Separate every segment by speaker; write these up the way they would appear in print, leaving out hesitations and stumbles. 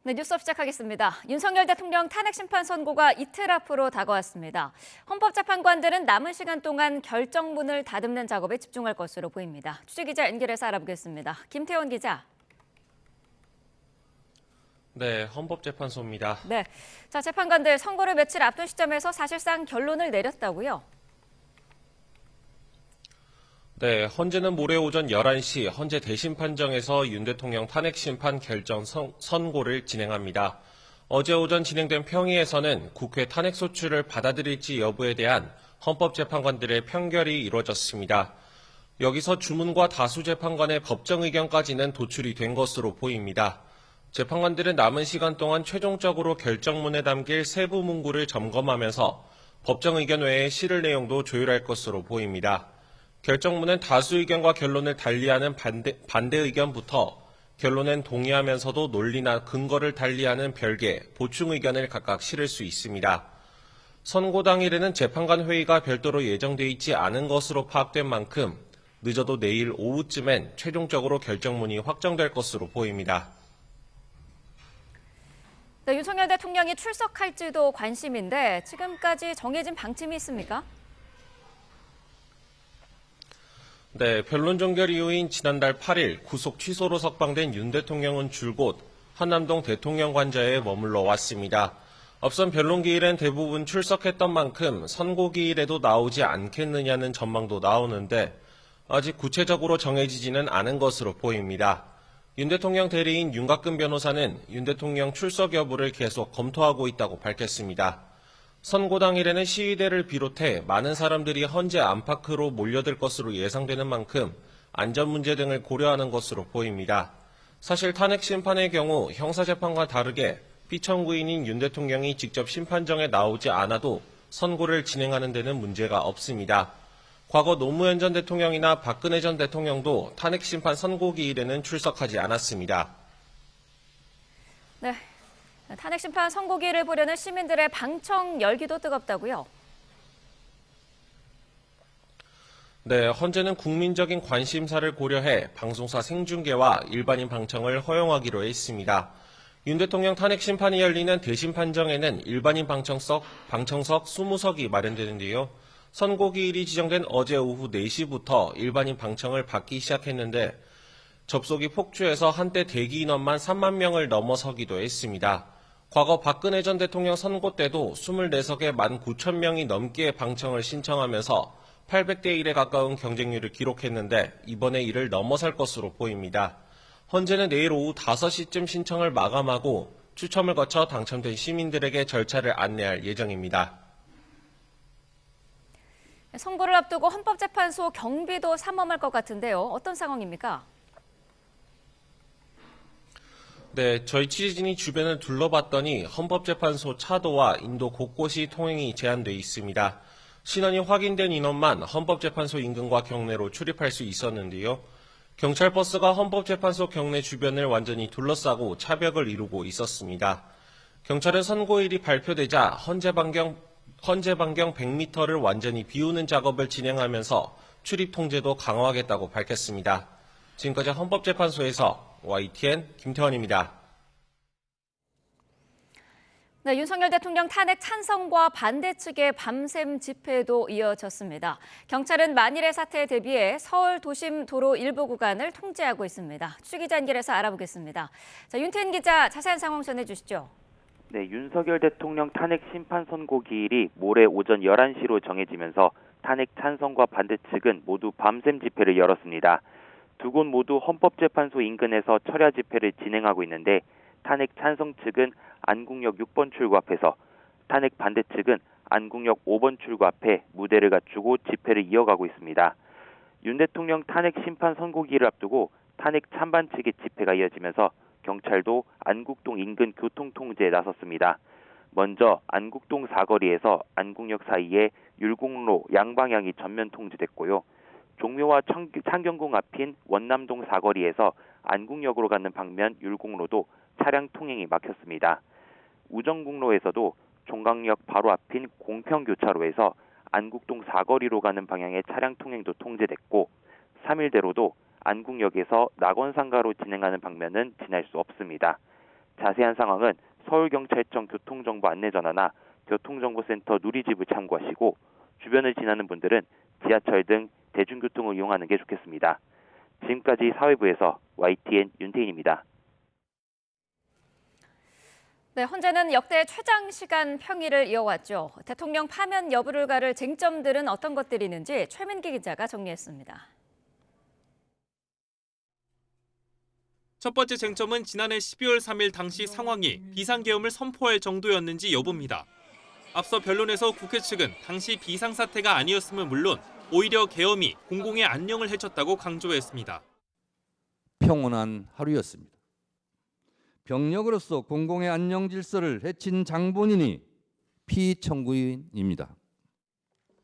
Speaker 1: 네, 뉴스업 시작하겠습니다. 윤석열 대통령 탄핵 심판 선고가 이틀 앞으로 다가왔습니다. 헌법재판관들은 남은 시간 동안 결정문을 다듬는 작업에 집중할 것으로 보입니다. 취재기자 연결해서 알아보겠습니다. 김태원 기자.
Speaker 2: 네, 헌법재판소입니다.
Speaker 1: 네, 자 재판관들 선고를 며칠 앞둔 시점에서 사실상 결론을 내렸다고요?
Speaker 2: 네, 헌재는 모레 오전 11시 헌재 대심 판정에서 윤 대통령 탄핵 심판 결정 선고를 진행합니다. 어제 오전 진행된 평의에서는 국회 탄핵 소추를 받아들일지 여부에 대한 헌법재판관들의 평결이 이루어졌습니다. 여기서 주문과 다수 재판관의 법정 의견까지는 도출이 된 것으로 보입니다. 재판관들은 남은 시간 동안 최종적으로 결정문에 담길 세부 문구를 점검하면서 법정 의견 외에 실을 내용도 조율할 것으로 보입니다. 결정문은 다수 의견과 결론을 달리하는 반대 의견부터 결론엔 동의하면서도 논리나 근거를 달리하는 별개 보충 의견을 각각 실을 수 있습니다. 선고 당일에는 재판관 회의가 별도로 예정돼 있지 않은 것으로 파악된 만큼 늦어도 내일 오후쯤엔 최종적으로 결정문이 확정될 것으로 보입니다.
Speaker 1: 네, 윤석열 대통령이 출석할지도 관심인데 지금까지 정해진 방침이 있습니까?
Speaker 2: 네, 변론 종결 이후인 지난달 8일 구속 취소로 석방된 윤 대통령은 줄곧 한남동 대통령 관저에 머물러 왔습니다. 앞선 변론 기일엔 대부분 출석했던 만큼 선고 기일에도 나오지 않겠느냐는 전망도 나오는데 아직 구체적으로 정해지지는 않은 것으로 보입니다. 윤 대통령 대리인 윤곽근 변호사는 윤 대통령 출석 여부를 계속 검토하고 있다고 밝혔습니다. 선고 당일에는 시위대를 비롯해 많은 사람들이 헌재 안팎으로 몰려들 것으로 예상되는 만큼 안전 문제 등을 고려하는 것으로 보입니다. 사실 탄핵 심판의 경우 형사재판과 다르게 피청구인인 윤 대통령이 직접 심판정에 나오지 않아도 선고를 진행하는 데는 문제가 없습니다. 과거 노무현 전 대통령이나 박근혜 전 대통령도 탄핵 심판 선고 기일에는 출석하지 않았습니다.
Speaker 1: 네. 탄핵 심판 선고기를 보려는 시민들의 방청 열기도 뜨겁다고요?
Speaker 2: 네, 헌재는 국민적인 관심사를 고려해 방송사 생중계와 일반인 방청을 허용하기로 했습니다. 윤 대통령 탄핵 심판이 열리는 대심 판정에는 일반인 방청석 20석이 마련되는데요. 선고 기일이 지정된 어제 오후 4시부터 일반인 방청을 받기 시작했는데 접속이 폭주해서 한때 대기 인원만 3만 명을 넘어서기도 했습니다. 과거 박근혜 전 대통령 선고 때도 24석에 19,000명이 넘게 방청을 신청하면서 800대 1에 가까운 경쟁률을 기록했는데 이번에 이를 넘어설 것으로 보입니다. 헌재는 내일 오후 5시쯤 신청을 마감하고 추첨을 거쳐 당첨된 시민들에게 절차를 안내할 예정입니다.
Speaker 1: 선고를 앞두고 헌법재판소 경비도 삼엄할 것 같은데요. 어떤 상황입니까?
Speaker 2: 네, 저희 취재진이 주변을 둘러봤더니 헌법재판소 차도와 인도 곳곳이 통행이 제한돼 있습니다. 신원이 확인된 인원만 헌법재판소 인근과 경내로 출입할 수 있었는데요. 경찰 버스가 헌법재판소 경내 주변을 완전히 둘러싸고 차벽을 이루고 있었습니다. 경찰은 선고일이 발표되자 헌재 반경 100m를 완전히 비우는 작업을 진행하면서 출입 통제도 강화하겠다고 밝혔습니다. 지금까지 헌법재판소에서 YTN 김태원입니다.
Speaker 1: 네, 윤석열 대통령 탄핵 찬성과 반대 측의 밤샘 집회도 이어졌습니다. 경찰은 만일의 사태에 대비해 서울 도심 도로 일부 구간을 통제하고 있습니다. 취기자 연결해서 알아보겠습니다. 자, 윤태인 기자 자세한 상황 전해주시죠.
Speaker 3: 네, 윤석열 대통령 탄핵 심판 선고 기일이 모레 오전 11시로 정해지면서 탄핵 찬성과 반대 측은 모두 밤샘 집회를 열었습니다. 두 곳 모두 헌법재판소 인근에서 철야 집회를 진행하고 있는데 탄핵 찬성 측은 안국역 6번 출구 앞에서 탄핵 반대 측은 안국역 5번 출구 앞에 무대를 갖추고 집회를 이어가고 있습니다. 윤 대통령 탄핵 심판 선고기를 앞두고 탄핵 찬반 측의 집회가 이어지면서 경찰도 안국동 인근 교통 통제에 나섰습니다. 먼저 안국동 사거리에서 안국역 사이에 율곡로 양방향이 전면 통제됐고요. 종묘와 창경궁 앞인 원남동 사거리에서 안국역으로 가는 방면 율곡로도 차량 통행이 막혔습니다. 우정국로에서도 종강역 바로 앞인 공평교차로에서 안국동 사거리로 가는 방향의 차량 통행도 통제됐고 3일대로도 안국역에서 낙원상가로 진행하는 방면은 지날 수 없습니다. 자세한 상황은 서울경찰청 교통정보 안내전화나 교통정보센터 누리집을 참고하시고 주변을 지나는 분들은 지하철 등 대중교통을 이용하는 게 좋겠습니다. 지금까지 사회부에서 YTN 윤태인입니다.
Speaker 1: 네, 헌재는 역대 최장시간 평의를 이어왔죠. 대통령 파면 여부를 가를 쟁점들은 어떤 것들이 있는지 최민기 기자가 정리했습니다.
Speaker 4: 첫 번째 쟁점은 지난해 12월 3일 당시 상황이 비상계엄을 선포할 정도였는지 여부입니다. 앞서 변론에서 국회 측은 당시 비상사태가 아니었음은 물론 오히려 계엄이 공공의 안녕을 해쳤다고 강조했습니다.
Speaker 5: 평온한 하루였습니다. 병력으로서 공공의 안녕 질서를 해친 장본인이 피청구인입니다.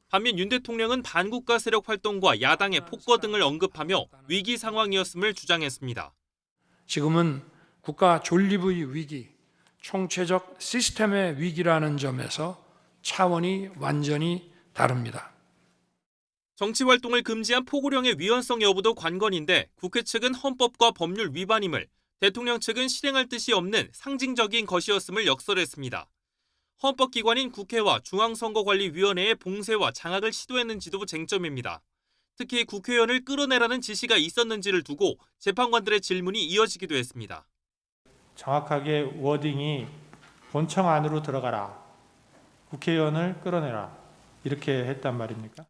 Speaker 4: 반면 윤 대통령은 반국가 세력 활동과 야당의 폭거 등을 언급하며 위기 상황이었음을 주장했습니다.
Speaker 6: 지금은 국가 존립의 위기, 총체적 시스템의 위기라는 점에서 차원이 완전히 다릅니다.
Speaker 4: 정치 활동을 금지한 포고령의 위헌성 여부도 관건인데 국회 측은 헌법과 법률 위반임을, 대통령 측은 실행할 뜻이 없는 상징적인 것이었음을 역설했습니다. 헌법기관인 국회와 중앙선거관리위원회의 봉쇄와 장악을 시도했는지도 쟁점입니다. 특히 국회의원을 끌어내라는 지시가 있었는지를 두고 재판관들의 질문이 이어지기도 했습니다.
Speaker 7: 정확하게 워딩이 본청 안으로 들어가라, 국회의원을 끌어내라 이렇게 했단 말입니까?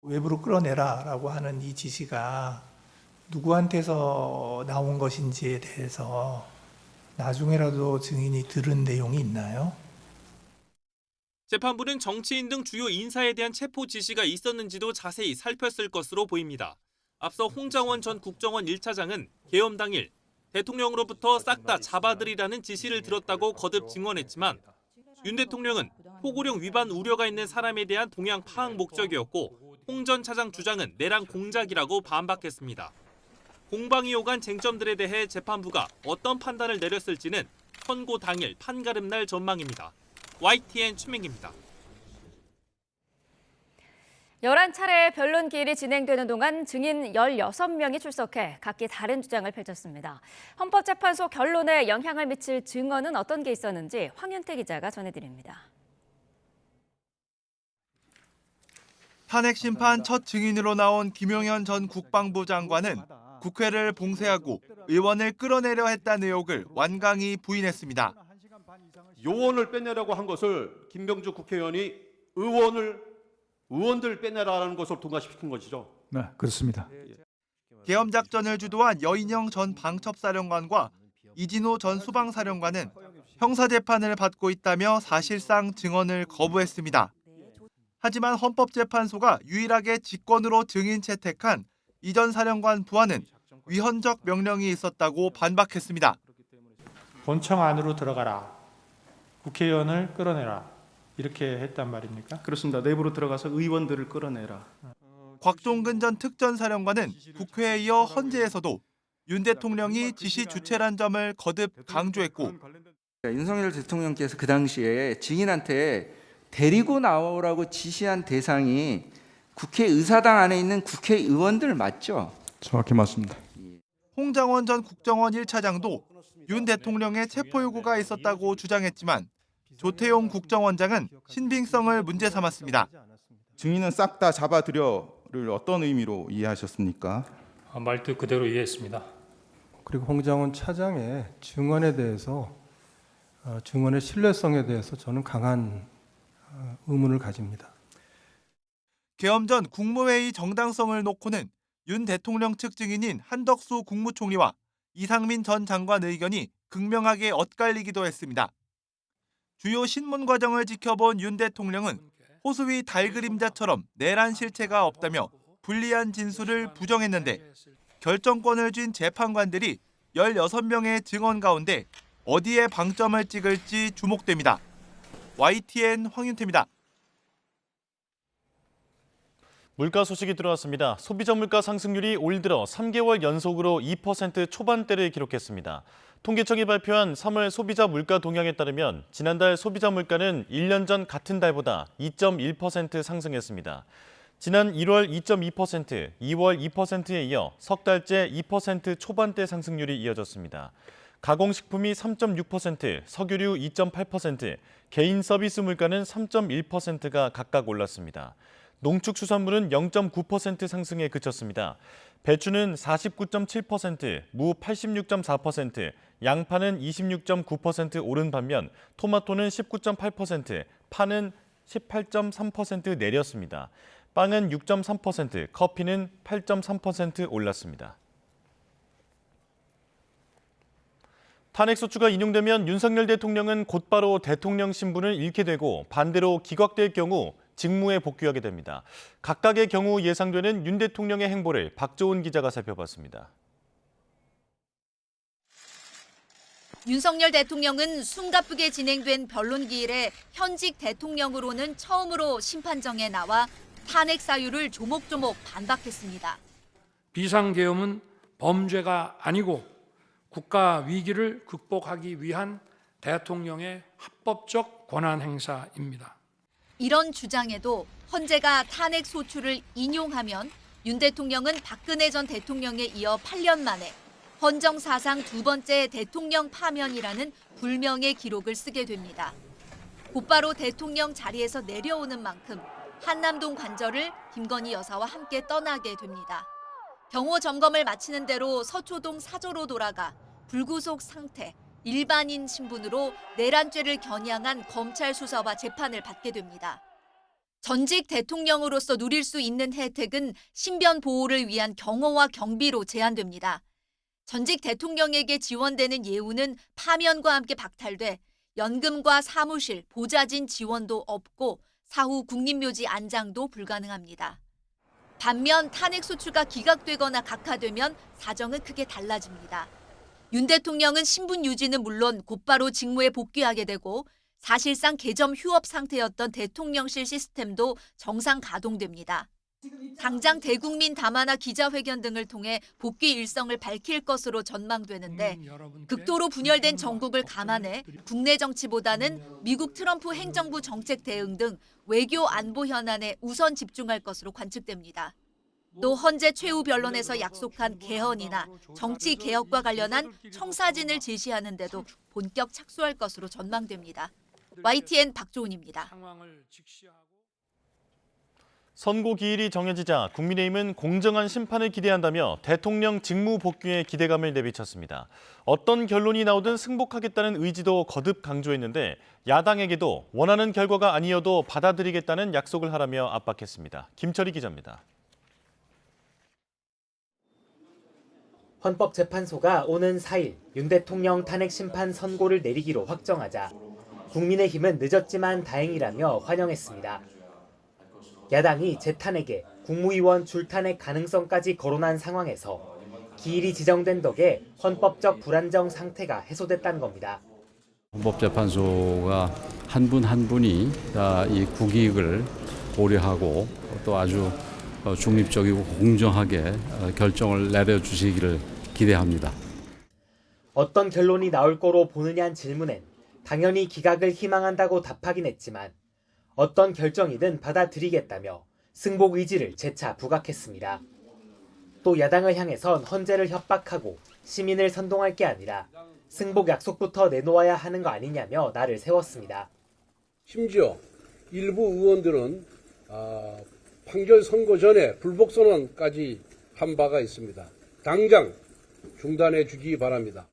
Speaker 8: 외부로 끌어내라라고 하는 이 지시가 누구한테서 나온 것인지에 대해서 나중에라도 증인이 들은 내용이 있나요?
Speaker 4: 재판부는 정치인 등 주요 인사에 대한 체포 지시가 있었는지도 자세히 살폈을 것으로 보입니다. 앞서 홍장원 전 국정원 1차장은 계엄 당일 대통령으로부터 싹 다 잡아들이라는 지시를 들었다고 거듭 증언했지만 윤 대통령은 포고령 위반 우려가 있는 사람에 대한 동향 파악 목적이었고 홍 전 차장 주장은 내란 공작이라고 반박했습니다. 공방이 오간 쟁점들에 대해 재판부가 어떤 판단을 내렸을지는 선고 당일 판가름 날 전망입니다. YTN 최민기입니다.
Speaker 1: 11차례 변론 기일이 진행되는 동안 증인 16명이 출석해 각기 다른 주장을 펼쳤습니다. 헌법재판소 결론에 영향을 미칠 증언은 어떤 게 있었는지 황윤태 기자가 전해드립니다.
Speaker 9: 탄핵 심판 첫 증인으로 나온 김용현 전 국방부 장관은 국회를 봉쇄하고 의원을 끌어내려 했다는 의혹을 완강히 부인했습니다.
Speaker 10: 요원을 빼내라고 한 것을 김병주 국회의원이 의원들 빼내라는 것을 통과시킨 것이죠.
Speaker 7: 네, 그렇습니다.
Speaker 9: 계엄 작전을 주도한 여인영 전 방첩사령관과 이진호 전 수방사령관은 형사재판을 받고 있다며 사실상 증언을 거부했습니다. 하지만 헌법재판소가 유일하게 직권으로 증인 채택한 이 전 사령관 부하는 위헌적 명령이 있었다고 반박했습니다.
Speaker 7: 본청 안으로 들어가라, 국회의원을 끌어내라 이렇게 했단 말입니까?
Speaker 11: 그렇습니다. 내부로 들어가서 의원들을 끌어내라.
Speaker 9: 곽종근 전 특전사령관은 국회에 이어 헌재에서도 윤 대통령이 지시 주체란 점을 거듭 강조했고
Speaker 5: 윤석열 대통령께서 그 당시에 증인한테 데리고 나오라고 지시한 대상이 국회의사당 안에 있는 국회의원들 맞죠?
Speaker 7: 정확히 맞습니다.
Speaker 9: 홍장원 전 국정원 1차장도 윤 대통령의 체포 요구가 있었다고 주장했지만 조태용 국정원장은 신빙성을 문제 삼았습니다.
Speaker 12: 증인은 싹 다 잡아들여를 어떤 의미로 이해하셨습니까?
Speaker 6: 말뜻 그대로 이해했습니다. 그리고 홍장원 차장의 증언에 대해서 증언의 신뢰성에 대해서 저는 강한 의문을 가집니다.
Speaker 9: 계엄 전 국무회의 정당성을 놓고는 윤 대통령 측 증인인 한덕수 국무총리와 이상민 전 장관 의견이 극명하게 엇갈리기도 했습니다. 주요 신문 과정을 지켜본 윤 대통령은 호수위 달그림자처럼 내란 실체가 없다며 불리한 진술을 부정했는데 결정권을 쥔 재판관들이 16명의 증언 가운데 어디에 방점을 찍을지 주목됩니다. YTN 황윤태입니다.
Speaker 13: 물가 소식이 들어왔습니다. 소비자 물가 상승률이 올 들어 3개월 연속으로 2% 초반대를 기록했습니다. 통계청이 발표한 3월 소비자 물가 동향에 따르면 지난달 소비자 물가는 1년 전 같은 달보다 2.1% 상승했습니다. 지난 1월 2.2%, 2월 2%에 이어 석 달째 2% 초반대 상승률이 이어졌습니다. 가공식품이 3.6%, 석유류 2.8%, 개인 서비스 물가는 3.1%가 각각 올랐습니다. 농축수산물은 0.9% 상승에 그쳤습니다. 배추는 49.7%, 무 86.4%, 양파는 26.9% 오른 반면 토마토는 19.8%, 파는 18.3% 내렸습니다. 빵은 6.3%, 커피는 8.3% 올랐습니다. 탄핵소추가 인용되면 윤석열 대통령은 곧바로 대통령 신분을 잃게 되고 반대로 기각될 경우 직무에 복귀하게 됩니다. 각각의 경우 예상되는 윤 대통령의 행보를 박조은 기자가 살펴봤습니다.
Speaker 14: 윤석열 대통령은 숨가쁘게 진행된 변론기일에 현직 대통령으로는 처음으로 심판정에 나와 탄핵 사유를 조목조목 반박했습니다.
Speaker 15: 비상계엄은 범죄가 아니고 국가 위기를 극복하기 위한 대통령의 합법적 권한 행사입니다.
Speaker 14: 이런 주장에도 헌재가 탄핵 소추를 인용하면 윤 대통령은 박근혜 전 대통령에 이어 8년 만에 헌정 사상 두 번째 대통령 파면이라는 불명예 기록을 쓰게 됩니다. 곧바로 대통령 자리에서 내려오는 만큼 한남동 관저를 김건희 여사와 함께 떠나게 됩니다. 경호 점검을 마치는 대로 서초동 사저로 돌아가 불구속 상태, 일반인 신분으로 내란죄를 겨냥한 검찰 수사와 재판을 받게 됩니다. 전직 대통령으로서 누릴 수 있는 혜택은 신변 보호를 위한 경호와 경비로 제한됩니다. 전직 대통령에게 지원되는 예우는 파면과 함께 박탈돼 연금과 사무실, 보좌진 지원도 없고 사후 국립묘지 안장도 불가능합니다. 반면 탄핵소추가 기각되거나 각하되면 사정은 크게 달라집니다. 윤 대통령은 신분 유지는 물론 곧바로 직무에 복귀하게 되고 사실상 개점 휴업 상태였던 대통령실 시스템도 정상 가동됩니다. 당장 대국민 담화나 기자회견 등을 통해 복귀 일성을 밝힐 것으로 전망되는데 극도로 분열된 전국을 감안해 국내 정치보다는 미국 트럼프 행정부 정책 대응 등 외교 안보 현안에 우선 집중할 것으로 관측됩니다. 또 헌재 최후 변론에서 약속한 개헌이나 정치 개혁과 관련한 청사진을 제시하는 데도 본격 착수할 것으로 전망됩니다. YTN 박조은입니다.
Speaker 13: 선고 기일이 정해지자 국민의힘은 공정한 심판을 기대한다며 대통령 직무 복귀에 기대감을 내비쳤습니다. 어떤 결론이 나오든 승복하겠다는 의지도 거듭 강조했는데 야당에게도 원하는 결과가 아니어도 받아들이겠다는 약속을 하라며 압박했습니다. 김철희 기자입니다.
Speaker 16: 헌법재판소가 오는 4일 윤 대통령 탄핵 심판 선고를 내리기로 확정하자 국민의힘은 늦었지만 다행이라며 환영했습니다. 야당이 재탄핵에 국무위원 줄탄핵 가능성까지 거론한 상황에서 기일이 지정된 덕에 헌법적 불안정 상태가 해소됐다는 겁니다.
Speaker 17: 헌법재판소가 한 분 한 분이 이 국익을 고려하고 또 아주 중립적이고 공정하게 결정을 내려주시기를 기대합니다.
Speaker 16: 어떤 결론이 나올 거로 보느냐는 질문엔 당연히 기각을 희망한다고 답하긴 했지만 어떤 결정이든 받아들이겠다며 승복 의지를 재차 부각했습니다. 또 야당을 향해선 헌재를 협박하고 시민을 선동할 게 아니라 승복 약속부터 내놓아야 하는 거 아니냐며 날을 세웠습니다.
Speaker 18: 심지어 일부 의원들은 판결 선고 전에 불복 선언까지 한 바가 있습니다. 당장 중단해 주기 바랍니다.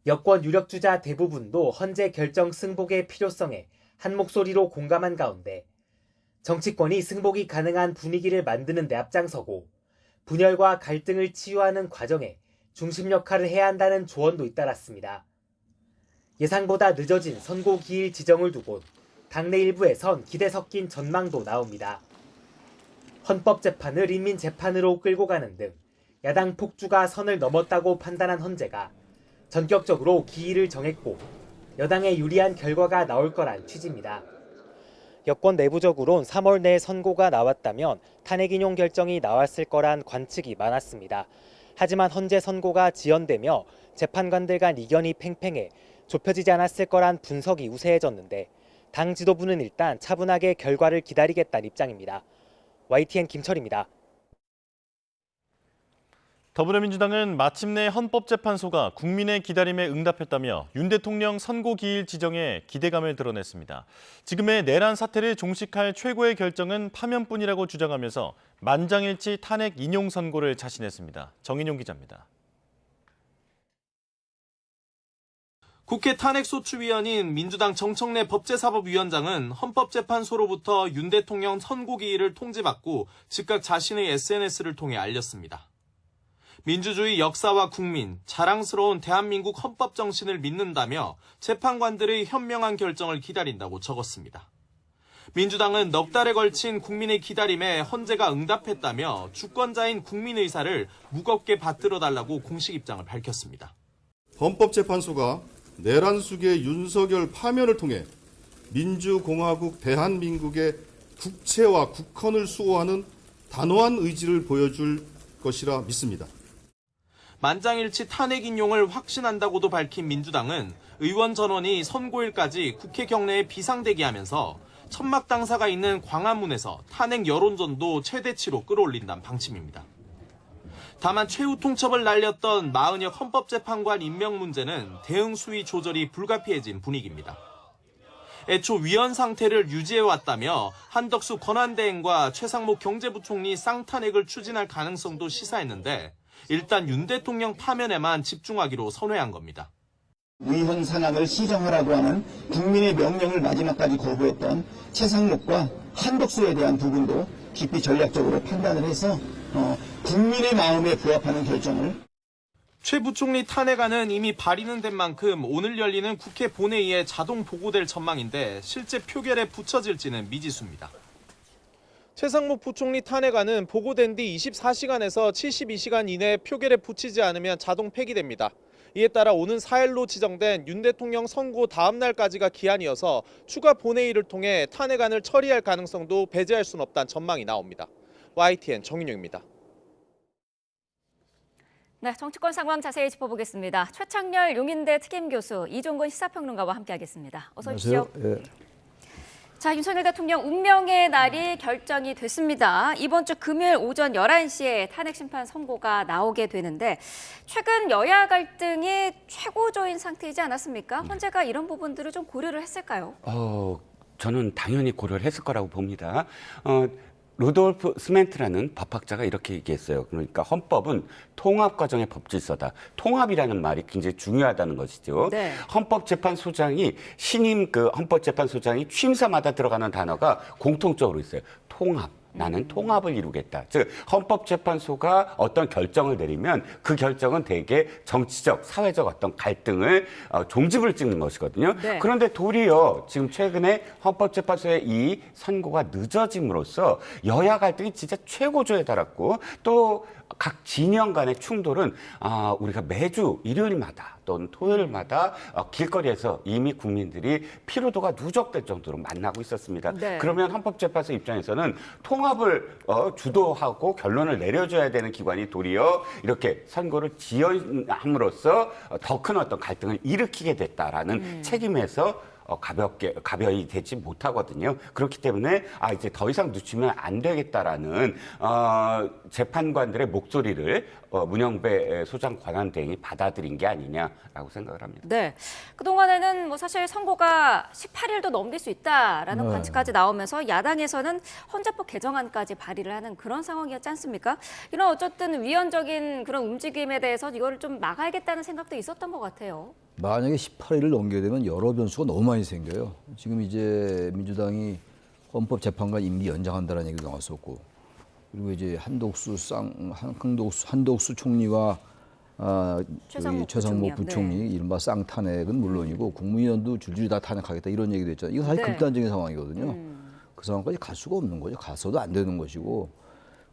Speaker 16: 여권 유력주자 대부분도 헌재 결정 승복의 필요성에 한 목소리로 공감한 가운데 정치권이 승복이 가능한 분위기를 만드는 데 앞장서고 분열과 갈등을 치유하는 과정에 중심 역할을 해야 한다는 조언도 잇따랐습니다. 예상보다 늦어진 선고 기일 지정을 두고 당내 일부에선 기대 섞인 전망도 나옵니다. 헌법재판을 인민재판으로 끌고 가는 등 야당 폭주가 선을 넘었다고 판단한 헌재가 전격적으로 기일을 정했고 여당에 유리한 결과가 나올 거란 취지입니다. 여권 내부적으론 3월 내에 선고가 나왔다면 탄핵 인용 결정이 나왔을 거란 관측이 많았습니다. 하지만 헌재 선고가 지연되며 재판관들 간 이견이 팽팽해 좁혀지지 않았을 거란 분석이 우세해졌는데 당 지도부는 일단 차분하게 결과를 기다리겠다는 입장입니다. YTN 김철입니다.
Speaker 13: 더불어민주당은 마침내 헌법재판소가 국민의 기다림에 응답했다며 윤 대통령 선고 기일 지정에 기대감을 드러냈습니다. 지금의 내란 사태를 종식할 최고의 결정은 파면뿐이라고 주장하면서 만장일치 탄핵 인용 선고를 자신했습니다. 정인용 기자입니다.
Speaker 4: 국회 탄핵소추위원인 민주당 정청래 법제사법위원장은 헌법재판소로부터 윤 대통령 선고 기일을 통지받고 즉각 자신의 SNS를 통해 알렸습니다. 민주주의 역사와 국민, 자랑스러운 대한민국 헌법 정신을 믿는다며 재판관들의 현명한 결정을 기다린다고 적었습니다. 민주당은 넉 달에 걸친 국민의 기다림에 헌재가 응답했다며 주권자인 국민의사를 무겁게 받들어달라고 공식 입장을 밝혔습니다.
Speaker 10: 헌법재판소가 내란 수괴 윤석열 파면을 통해 민주공화국 대한민국의 국채와 국헌을 수호하는 단호한 의지를 보여줄 것이라 믿습니다.
Speaker 4: 만장일치 탄핵 인용을 확신한다고도 밝힌 민주당은 의원 전원이 선고일까지 국회 경내에 비상대기하면서 천막 당사가 있는 광화문에서 탄핵 여론전도 최대치로 끌어올린다는 방침입니다. 다만 최후 통첩을 날렸던 마은혁 헌법재판관 임명 문제는 대응 수위 조절이 불가피해진 분위기입니다. 애초 위헌 상태를 유지해왔다며 한덕수 권한대행과 최상목 경제부총리 쌍탄핵을 추진할 가능성도 시사했는데 일단 윤 대통령 파면에만 집중하기로 선회한 겁니다.
Speaker 19: 위헌 상황을 시정하라고 하는 국민의 명령을 마지막까지 거부했던 최상목과 한덕수에 대한 부분도 깊이 전략적으로 판단을 해서 국민의 마음에 부합하는 결정을.
Speaker 4: 최 부총리 탄핵안은 이미 발의는 된 만큼 오늘 열리는 국회 본회의에 자동 보고될 전망인데 실제 표결에 붙여질지는 미지수입니다. 최상목 부총리 탄핵안은 보고된 뒤 24시간에서 72시간 이내에 표결에 붙이지 않으면 자동 폐기됩니다. 이에 따라 오는 4일로 지정된 윤 대통령 선고 다음 날까지가 기한이어서 추가 본회의를 통해 탄핵안을 처리할 가능성도 배제할 수는 없다는 전망이 나옵니다. YTN 정인용입니다.
Speaker 1: 네, 정치권 상황 자세히 짚어보겠습니다. 최창렬 용인대 특임교수, 이종건 시사평론가와 함께하겠습니다. 어서 오십시오.
Speaker 20: 예.
Speaker 1: 자, 윤석열 대통령 운명의 날이 결정이 됐습니다. 이번 주 금요일 오전 11시에 탄핵 심판 선고가 나오게 되는데 최근 여야 갈등이 최고조인 상태이지 않았습니까? 헌재가 이런 부분들을 좀 고려를 했을까요?
Speaker 21: 저는 당연히 고려를 했을 거라고 봅니다. 루돌프 스멘트라는 법학자가 이렇게 얘기했어요. 그러니까 헌법은 통합 과정의 법질서다. 통합이라는 말이 굉장히 중요하다는 것이죠.
Speaker 1: 네.
Speaker 21: 헌법재판소장이 신임 헌법재판소장이 취임사마다 들어가는 단어가 공통적으로 있어요. 통합. 나는 통합을 이루겠다. 즉 헌법재판소가 어떤 결정을 내리면 그 결정은 대개 정치적, 사회적 어떤 갈등을 종집을 찍는 것이거든요.
Speaker 1: 네.
Speaker 21: 그런데 도리어 지금 최근에 헌법재판소의 이 선고가 늦어짐으로써 여야 갈등이 진짜 최고조에 달았고 또 각 진영 간의 충돌은 우리가 매주 일요일마다 또는 토요일마다 길거리에서 이미 국민들이 피로도가 누적될 정도로 만나고 있었습니다.
Speaker 1: 네.
Speaker 21: 그러면 헌법재판소 입장에서는 통합을 주도하고 결론을 내려줘야 되는 기관이 도리어 이렇게 선고를 지연함으로써 더 큰 어떤 갈등을 일으키게 됐다라는 책임에서 가벼이 되지 못하거든요. 그렇기 때문에 이제 더 이상 늦추면 안 되겠다라는 재판관들의 목소리를 문영배 소장 권한대행이 받아들인 게 아니냐라고 생각을 합니다.
Speaker 1: 네, 그동안에는 뭐 사실 선고가 18일도 넘길 수 있다라는
Speaker 20: 네.
Speaker 1: 관측까지 나오면서 야당에서는 헌재법 개정안까지 발의를 하는 그런 상황이었지 않습니까? 이런 어쨌든 위헌적인 그런 움직임에 대해서 이거를 좀 막아야겠다는 생각도 있었던 것 같아요.
Speaker 20: 만약에 18일을 넘기게 되면 여러 변수가 너무 많이 생겨요. 지금 이제 민주당이 헌법재판관 임기 연장한다는 얘기도 나왔었고, 그리고 이제 한덕수 총리와 최상목 부총리,
Speaker 1: 네.
Speaker 20: 이른바 쌍탄핵은 물론이고 국무위원도 줄줄이 다 탄핵하겠다 이런 얘기도 했잖아요. 이건 사실
Speaker 1: 네.
Speaker 20: 극단적인 상황이거든요. 그 상황까지 갈 수가 없는 거죠. 가서도 안 되는 것이고,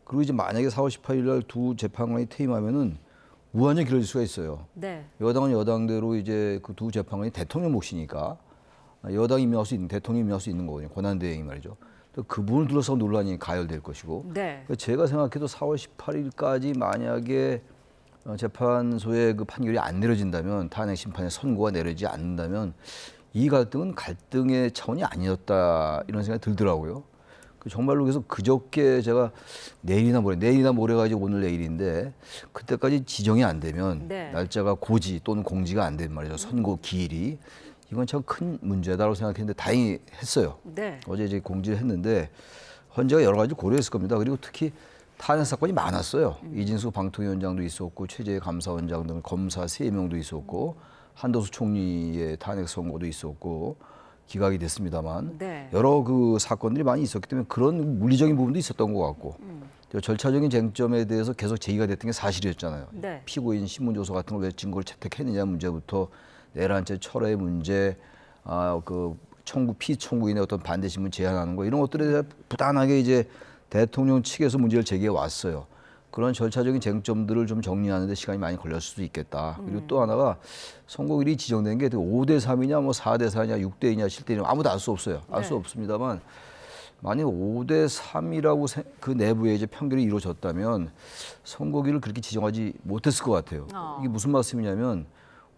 Speaker 20: 그리고 이제 만약에 4월 18일 날 두 재판관이 퇴임하면은 무한히 길어질 수가 있어요.
Speaker 1: 네.
Speaker 20: 여당은 여당대로 이제 그 두 재판관이 대통령 몫이니까 여당이 임명할 수 있는, 대통령이 임명할 수 있는 거거든요. 권한대행이 말이죠. 또 그분을 둘러싸고 논란이 가열될 것이고.
Speaker 1: 네.
Speaker 20: 제가 생각해도 4월 18일까지 만약에 재판소의 그 판결이 안 내려진다면, 탄핵 심판의 선고가 내려지지 않는다면 이 갈등은 갈등의 차원이 아니었다 이런 생각이 들더라고요. 정말로 그래서 그저께 제가 내일이나 모레가 이제 오늘 내일인데 그때까지 지정이 안 되면
Speaker 1: 네.
Speaker 20: 날짜가 고지 또는 공지가 안 되면 말이죠. 선고 기일이 이건 참 큰 문제다라고 생각했는데 다행히 했어요.
Speaker 1: 네.
Speaker 20: 어제 이제 공지를 했는데 헌재가 여러 가지 고려했을 겁니다. 그리고 특히 탄핵 사건이 많았어요. 이진수 방통위원장도 있었고 최재해 감사원장 등 검사 3명도 있었고 한덕수 총리의 탄핵 선고도 있었고 기각이 됐습니다만
Speaker 1: 네.
Speaker 20: 여러 그 사건들이 많이 있었기 때문에 그런 물리적인 부분도 있었던 것 같고 절차적인 쟁점에 대해서 계속 제기가 됐던 게 사실이었잖아요.
Speaker 1: 네.
Speaker 20: 피고인 신문조서 같은 걸 왜 증거를 채택했느냐 문제부터 내란죄 철회 문제, 그 피청구인의 어떤 반대 신문 제한하는 거 이런 것들에 대해 부단하게 이제 대통령 측에서 문제를 제기해 왔어요. 그런 절차적인 쟁점들을 좀 정리하는 데 시간이 많이 걸렸을 수도 있겠다. 그리고 또 하나가 선고일이 지정된 게 5대 3이냐 뭐 4대 4냐 6대 2냐 7대 2냐 아무도 알 수 없어요. 알 수 없습니다만 만약 5대 3이라고 그 내부에 이제 판결이 이루어졌다면 선고일을 그렇게 지정하지 못했을 것 같아요. 이게 무슨 말씀이냐면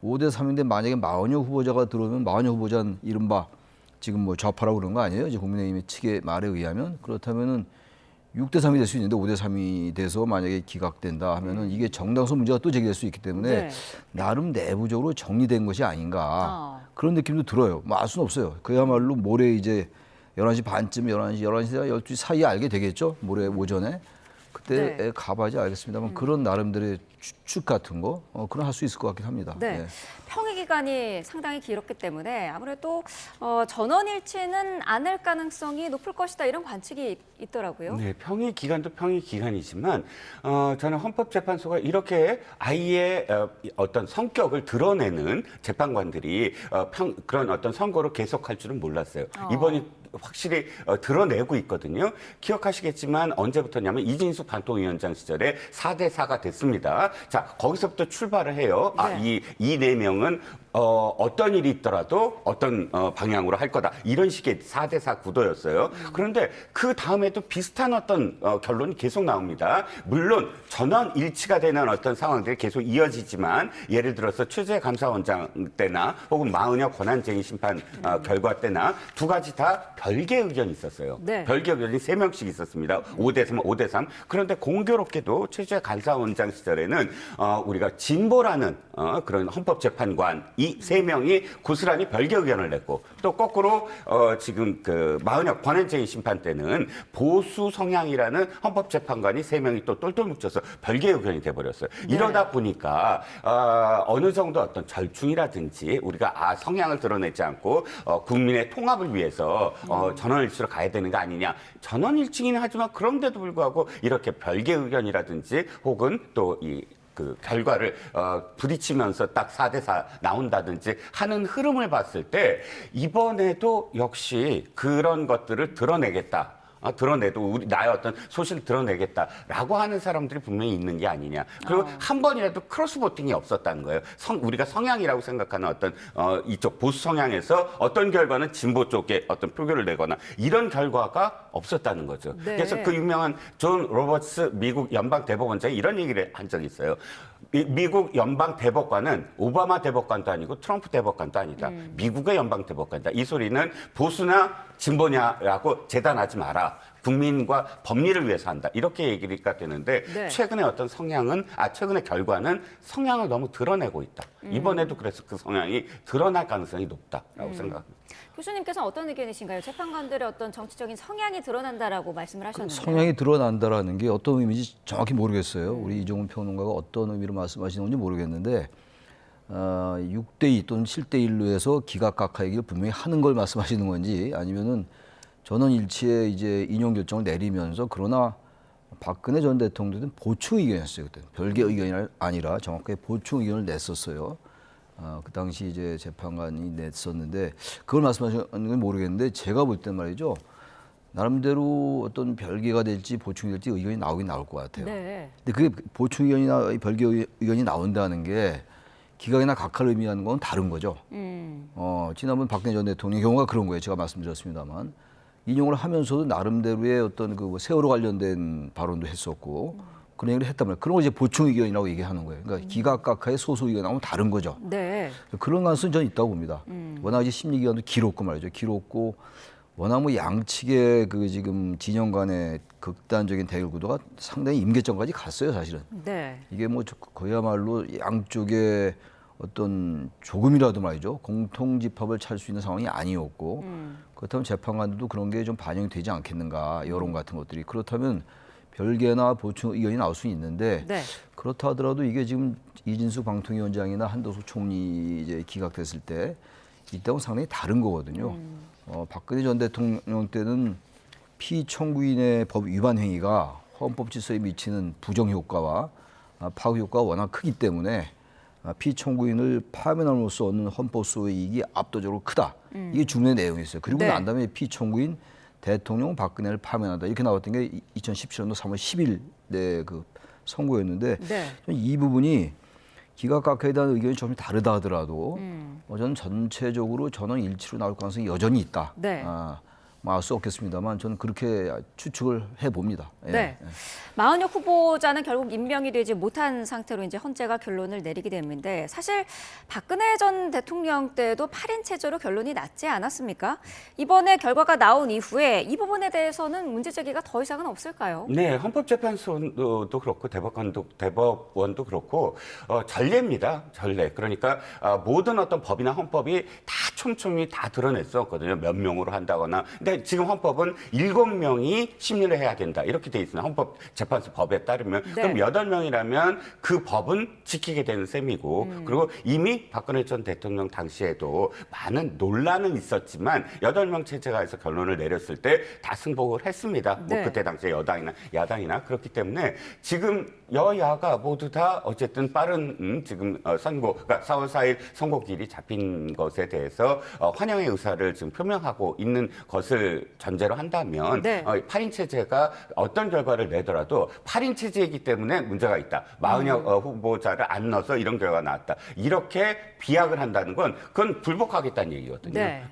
Speaker 20: 5대 3인데 만약에 마흔여 후보자가 들어오면 마흔여 후보자는 이른바 지금 뭐 좌파라고 그런 거 아니에요? 이제 국민의힘의 측의 말에 의하면 그렇다면은 6대 3이 될 수 있는데 5대 3이 돼서 만약에 기각된다 하면은 이게 정당성 문제가 또 제기될 수 있기 때문에
Speaker 1: 네.
Speaker 20: 나름 내부적으로 정리된 것이 아닌가 그런 느낌도 들어요. 뭐 알 수는 없어요. 그야말로 모레 이제 11시 반쯤 11시나 12시 사이에 알게 되겠죠. 모레 오전에. 그때
Speaker 1: 네.
Speaker 20: 가봐야지 알겠습니다만 그런 나름대로의 추측 같은 거 그런 할 수 있을 것 같긴 합니다.
Speaker 1: 네.
Speaker 20: 네.
Speaker 1: 평의 기간이 상당히 길었기 때문에 아무래도 전원일치는 않을 가능성이 높을 것이다 이런 관측이 있더라고요.
Speaker 21: 네, 평의 기간도 평의 기간이지만 저는 헌법재판소가 이렇게 아예 어떤 성격을 드러내는 재판관들이 그런 어떤 선고를 계속할 줄은 몰랐어요. 이번이 확실히 드러내고 있거든요. 기억하시겠지만 언제부터냐면 이진수 방통위원장 시절에 4대 4가 됐습니다. 자, 거기서부터 출발을 해요.
Speaker 1: 네.
Speaker 21: 이 4명은 어떤 일이 있더라도 어떤 방향으로 할 거다. 이런 식의 4대 4 구도였어요. 그런데 그 다음에도 비슷한 어떤 결론이 계속 나옵니다. 물론 전원 일치가 되는 어떤 상황들이 계속 이어지지만 예를 들어서 최재해 감사원장 때나 혹은 마흔여 권한쟁의 심판 결과 때나 두 가지 다 별개 의견이 있었어요.
Speaker 1: 네.
Speaker 21: 별개 의견이 3명씩 있었습니다. 5대 3, 5대 3. 그런데 공교롭게도 최재해 감사원장 시절에는 우리가 진보라는 그런 헌법재판관 이 3명이 고스란히 별개 의견을 냈고 또 거꾸로 지금 그 마흔여 권한쟁의 심판 때는 보수 성향이라는 헌법재판관이 3명이 또 똘똘 뭉쳐서 별개 의견이 돼버렸어요.
Speaker 1: 네.
Speaker 21: 이러다 보니까 어느 정도 어떤 절충이라든지 우리가 성향을 드러내지 않고 국민의 통합을 위해서 전원일치로 가야 되는 거 아니냐. 전원일치긴 하지만 그런데도 불구하고 이렇게 별개 의견이라든지 혹은 또 그 결과를 부딪히면서 딱 4대 4 나온다든지 하는 흐름을 봤을 때 이번에도 역시 그런 것들을 드러내겠다. 드러내도 나의 어떤 소신을 드러내겠다라고 하는 사람들이 분명히 있는 게 아니냐. 그리고 한 번이라도 크로스보팅이 없었다는 거예요. 우리가 성향이라고 생각하는 어떤 이쪽 보수 성향에서 어떤 결과는 진보 쪽에 어떤 표결을 내거나 이런 결과가 없었다는 거죠.
Speaker 1: 네.
Speaker 21: 그래서 그 유명한 존 로버츠 미국 연방 대법원장이 이런 얘기를 한 적이 있어요. 미국 연방 대법관은 오바마 대법관도 아니고 트럼프 대법관도 아니다. 미국의 연방 대법관이다. 이 소리는 보수나 진보냐라고 재단하지 마라. 국민과 법리를 위해서 한다. 이렇게 얘기가 되는데
Speaker 1: 네.
Speaker 21: 최근의 어떤 최근의 결과는 성향을 너무 드러내고 있다. 이번에도 그래서 그 성향이 드러날 가능성이 높다라고 생각합니다.
Speaker 1: 교수님께서는 어떤 의견이신가요? 재판관들의 어떤 정치적인 성향이 드러난다라고 말씀을 하셨는데.
Speaker 20: 성향이 드러난다라는 게 어떤 의미인지 정확히 모르겠어요. 우리 이종훈 평론가가 어떤 의미로 말씀하시는 건지 모르겠는데 6대2 또는 7대1로 해서 기각각하 얘기를 분명히 하는 걸 말씀하시는 건지 아니면은 전원 일치에 이제 인용 결정을 내리면서 그러나 박근혜 전 대통령은 보충 의견이었어요. 그때 별개 의견이 아니라 정확하게 보충 의견을 냈었어요. 그 당시 이제 재판관이 냈었는데 그걸 말씀하시는 건 모르겠는데 제가 볼 땐 말이죠. 나름대로 어떤 별개가 될지 보충이 될지 의견이 나오긴 나올 것 같아요.
Speaker 1: 네.
Speaker 20: 근데 그게 보충 의견이나 별개 의견이 나온다는 게 기각이나 각하를 의미하는 건 다른 거죠. 지난번 박근혜 전 대통령의 경우가 그런 거예요. 제가 말씀드렸습니다만 인용을 하면서도 나름대로의 어떤 그 세월호 관련된 발언도 했었고 그런 얘기를 했단 말이에요. 그런 걸 이제 보충 의견이라고 얘기하는 거예요. 그러니까 기각 각하의 소수 의견하고는 다른 거죠.
Speaker 1: 네.
Speaker 20: 그런 가능성이 저는 있다고 봅니다. 워낙 이제 심리 기간도 길었고 말이죠. 길었고 워낙 뭐 양측의 그 지금 진영 간의 극단적인 대결 구도가 상당히 임계점까지 갔어요, 사실은.
Speaker 1: 네.
Speaker 20: 이게 뭐 그야말로 양쪽에 어떤 조금이라도 말이죠 공통 집합을 찾을 수 있는 상황이 아니었고 그렇다면 재판관들도 그런 게 좀 반영이 되지 않겠는가 여론 같은 것들이 그렇다면 별개나 보충 의견이 나올 수 있는데
Speaker 1: 네.
Speaker 20: 그렇다 하더라도 이게 지금 이진수 방통위원장이나 한덕수 총리 이제 기각됐을 때 이때하고 상당히 다른 거거든요. 박근혜 전 대통령 때는 피청구인의 법 위반 행위가 헌법 질서에 미치는 부정 효과와 파괴 효과가 워낙 크기 때문에 피청구인을 파면함으로써 얻는 헌법소의 이익이 압도적으로 크다. 이게 중요한 내용이었어요. 그리고
Speaker 1: 네.
Speaker 20: 난 다음에 피청구인 대통령 박근혜를 파면한다. 이렇게 나왔던 게 2017년도 3월 10일 그 선고였는데
Speaker 1: 네.
Speaker 20: 이 부분이 기각각하에 대한 의견이 좀 다르다 하더라도 저는 전체적으로 전원 일치로 나올 가능성이 여전히 있다.
Speaker 1: 네.
Speaker 20: 뭐 알 수 없겠습니다만 저는 그렇게 추측을 해봅니다. 예.
Speaker 1: 네. 마은혁 후보자는 결국 임명이 되지 못한 상태로 이제 헌재가 결론을 내리게 됐는데 사실 박근혜 전 대통령 때도 8인 체제로 결론이 났지 않았습니까? 이번에 결과가 나온 이후에 이 부분에 대해서는 문제 제기가 더 이상은 없을까요?
Speaker 21: 네, 헌법재판소도 그렇고 대법원도 그렇고 전례입니다. 전례. 그러니까 모든 어떤 법이나 헌법이 다 촘촘히 다 드러냈었거든요. 몇 명으로 한다거나. 근데 지금 헌법은 7명이 심리를 해야 된다. 이렇게 돼 있습니다. 헌법재판소 법에 따르면.
Speaker 1: 네.
Speaker 21: 그럼 8명이라면 그 법은 지키게 되는 셈이고 그리고 이미 박근혜 전 대통령 당시에도 많은 논란은 있었지만 8명 체제가 해서 결론을 내렸을 때 다 승복을 했습니다.
Speaker 1: 네.
Speaker 21: 뭐 그때 당시에 여당이나 야당이나 그렇기 때문에 지금 여야가 모두 다 어쨌든 빠른 지금 선고, 그러니까 4월 4일 선고일이 잡힌 것에 대해서 환영의 의사를 지금 표명하고 있는 것을 전제로 한다면
Speaker 1: 네.
Speaker 21: 8인 체제가 어떤 결과를 내더라도 8인 체제이기 때문에 문제가 있다. 마은혁 후보자를 안 넣어서 이런 결과가 나왔다. 이렇게 비약을 한다는 건 그건 불복하겠다는 얘기거든요.
Speaker 1: 네.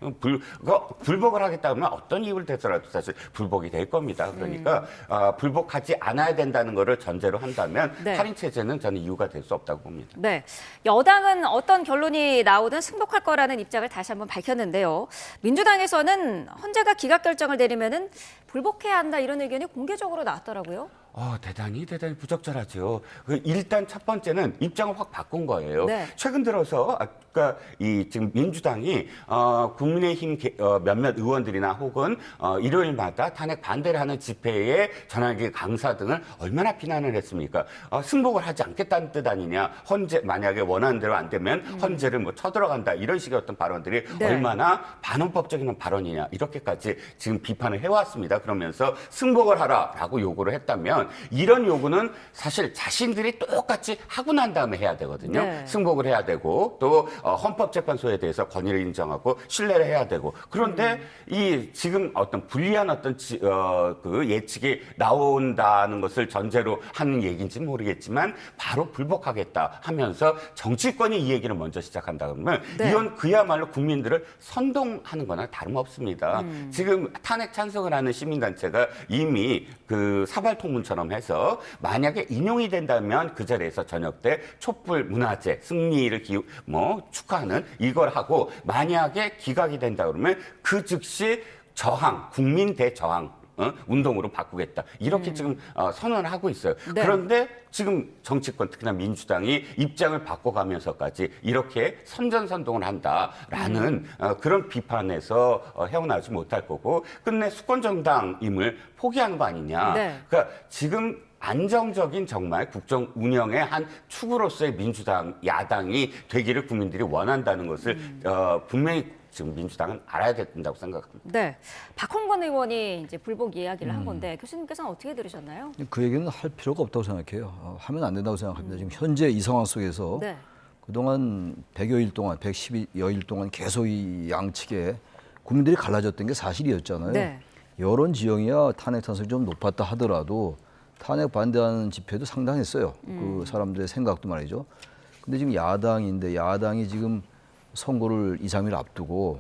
Speaker 21: 불복을 하겠다면 어떤 이유를 대서라도 사실 불복이 될 겁니다. 그러니까 불복하지 않아야 된다는 거를 전제로 한다면
Speaker 1: 네.
Speaker 21: 8인 체제는 저는 이유가 될 수 없다고 봅니다.
Speaker 1: 네, 여당은 어떤 결론이 나오든 승복할 거라는 입장을 다시 한번 밝혔는데요. 민주당에서는 헌재가 기각 결정을 내리면은 불복해야 한다 이런 의견이 공개적으로 나왔더라고요.
Speaker 21: 대단히 부적절하죠. 일단 첫 번째는 입장을 확 바꾼 거예요.
Speaker 1: 네.
Speaker 21: 최근 들어서 아까 지금 민주당이 국민의힘 몇몇 의원들이나 혹은 일요일마다 탄핵 반대를 하는 집회에 전화기 강사 등을 얼마나 비난을 했습니까? 승복을 하지 않겠다는 뜻 아니냐? 헌재 만약에 원하는 대로 안 되면 헌재를 뭐 쳐들어간다 이런 식의 어떤 발언들이
Speaker 1: 네.
Speaker 21: 얼마나 반헌법적인 발언이냐 이렇게까지 지금 비판을 해왔습니다. 그러면서 승복을 하라라고 요구를 했다면 이런 요구는 사실 자신들이 똑같이 하고 난 다음에 해야 되거든요.
Speaker 1: 네.
Speaker 21: 승복을 해야 되고 또 헌법재판소에 대해서 권위를 인정하고 신뢰를 해야 되고 그런데 이 지금 어떤 불리한 어떤 그 예측이 나온다는 것을 전제로 하는 얘기인지 모르겠지만 바로 불복하겠다 하면서 정치권이 이 얘기를 먼저 시작한다 그러면
Speaker 1: 네.
Speaker 21: 이건 그야말로 국민들을 선동하는 거나 다름없습니다. 지금 탄핵 찬성을 하는 시민단체가 이미 그 사발통문처럼 해서 만약에 인용이 된다면 그 자리에서 저녁 때 촛불 문화제 승리를 축하하는 이걸 하고 만약에 기각이 된다 그러면 그 즉시 저항, 국민 대저항 운동으로 바꾸겠다. 이렇게 지금 선언을 하고 있어요.
Speaker 1: 네.
Speaker 21: 그런데 지금 정치권 특히나 민주당이 입장을 바꿔가면서까지 이렇게 선전선동을 한다라는 그런 비판에서 헤어나지 못할 거고 끝내 수권정당임을 포기하는 거 아니냐.
Speaker 1: 네.
Speaker 21: 그러니까 지금 안정적인 정말 국정 운영의 한 축으로서의 민주당, 야당이 되기를 국민들이 원한다는 것을 분명히 지금 민주당은 알아야 된다고 생각합니다.
Speaker 1: 네, 박홍근 의원이 이제 불복 이야기를 한 건데 교수님께서는 어떻게 들으셨나요?
Speaker 20: 그 얘기는 할 필요가 없다고 생각해요. 하면 안 된다고 생각합니다. 지금 현재 이 상황 속에서
Speaker 1: 네.
Speaker 20: 그동안 100여일 동안, 110여일 동안 계속 이 양측에 국민들이 갈라졌던 게 사실이었잖아요.
Speaker 1: 네.
Speaker 20: 여론 지형이야 탄핵 찬성이 좀 높았다 하더라도 탄핵 반대하는 집회도 상당했어요. 그 사람들의 생각도 말이죠. 근데 지금 야당인데 야당이 지금 선거를 2, 3일 앞두고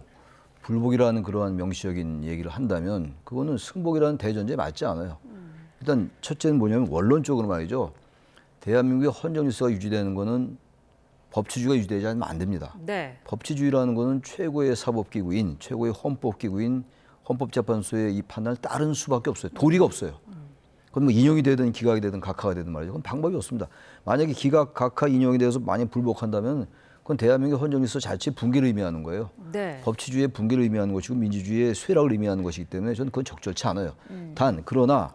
Speaker 20: 불복이라는 그러한 명시적인 얘기를 한다면 그거는 승복이라는 대전제에 맞지 않아요. 일단 첫째는 뭐냐면 원론적으로 말이죠. 대한민국의 헌정 질서가 유지되는 거는 법치주의가 유지되지 않으면 안 됩니다.
Speaker 1: 네.
Speaker 20: 법치주의라는 거는 최고의 사법기구인, 최고의 헌법기구인 헌법재판소의 이 판단을 따르는 수밖에 없어요. 도리가 없어요. 그건 뭐 인용이 되든 기각이 되든 각하가 되든 말이죠. 그건 방법이 없습니다. 만약에 기각, 각하, 인용에 대해서 만약 불복한다면 그건 대한민국 헌정질서 자체 붕괴를 의미하는 거예요.
Speaker 1: 네.
Speaker 20: 법치주의의 붕괴를 의미하는 것이고 민주주의의 쇠락을 의미하는 것이기 때문에 저는 그건 적절치 않아요. 그러나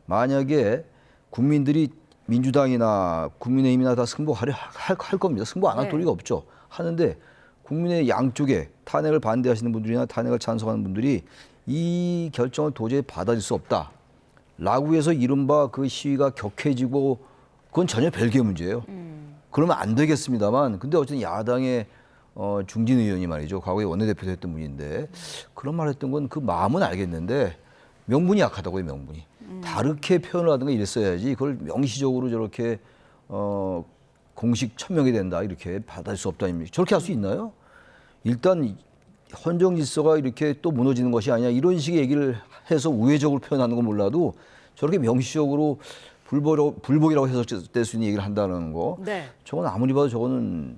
Speaker 20: 만약에 국민들이 민주당이나 국민의힘이나 다 승복하려 할 겁니다. 승복 안 할
Speaker 1: 네.
Speaker 20: 도리가 없죠. 하는데 국민의 양쪽에 탄핵을 반대하시는 분들이나 탄핵을 찬성하는 분들이 이 결정을 도저히 받아들일 수 없다. 라고 해서 이른바 그 시위가 격해지고 그건 전혀 별개의 문제예요. 그러면 안 되겠습니다만 근데 어쨌든 야당의 중진 의원이 말이죠. 과거에 원내대표도 했던 분인데 그런 말 했던 건 그 마음은 알겠는데 명분이 약하다고요. 명분이. 다르게 표현을 하든가 이랬어야지 그걸 명시적으로 저렇게 공식 천명이 된다 이렇게 받아들일 수 없다. 저렇게 할 수 있나요? 일단 헌정 질서가 이렇게 또 무너지는 것이 아니야 이런 식의 얘기를 해서 우회적으로 표현하는 건 몰라도 저렇게 명시적으로 불복이라고 해석될 수 있는 얘기를 한다는 거
Speaker 1: 네.
Speaker 20: 저건 아무리 봐도 저거는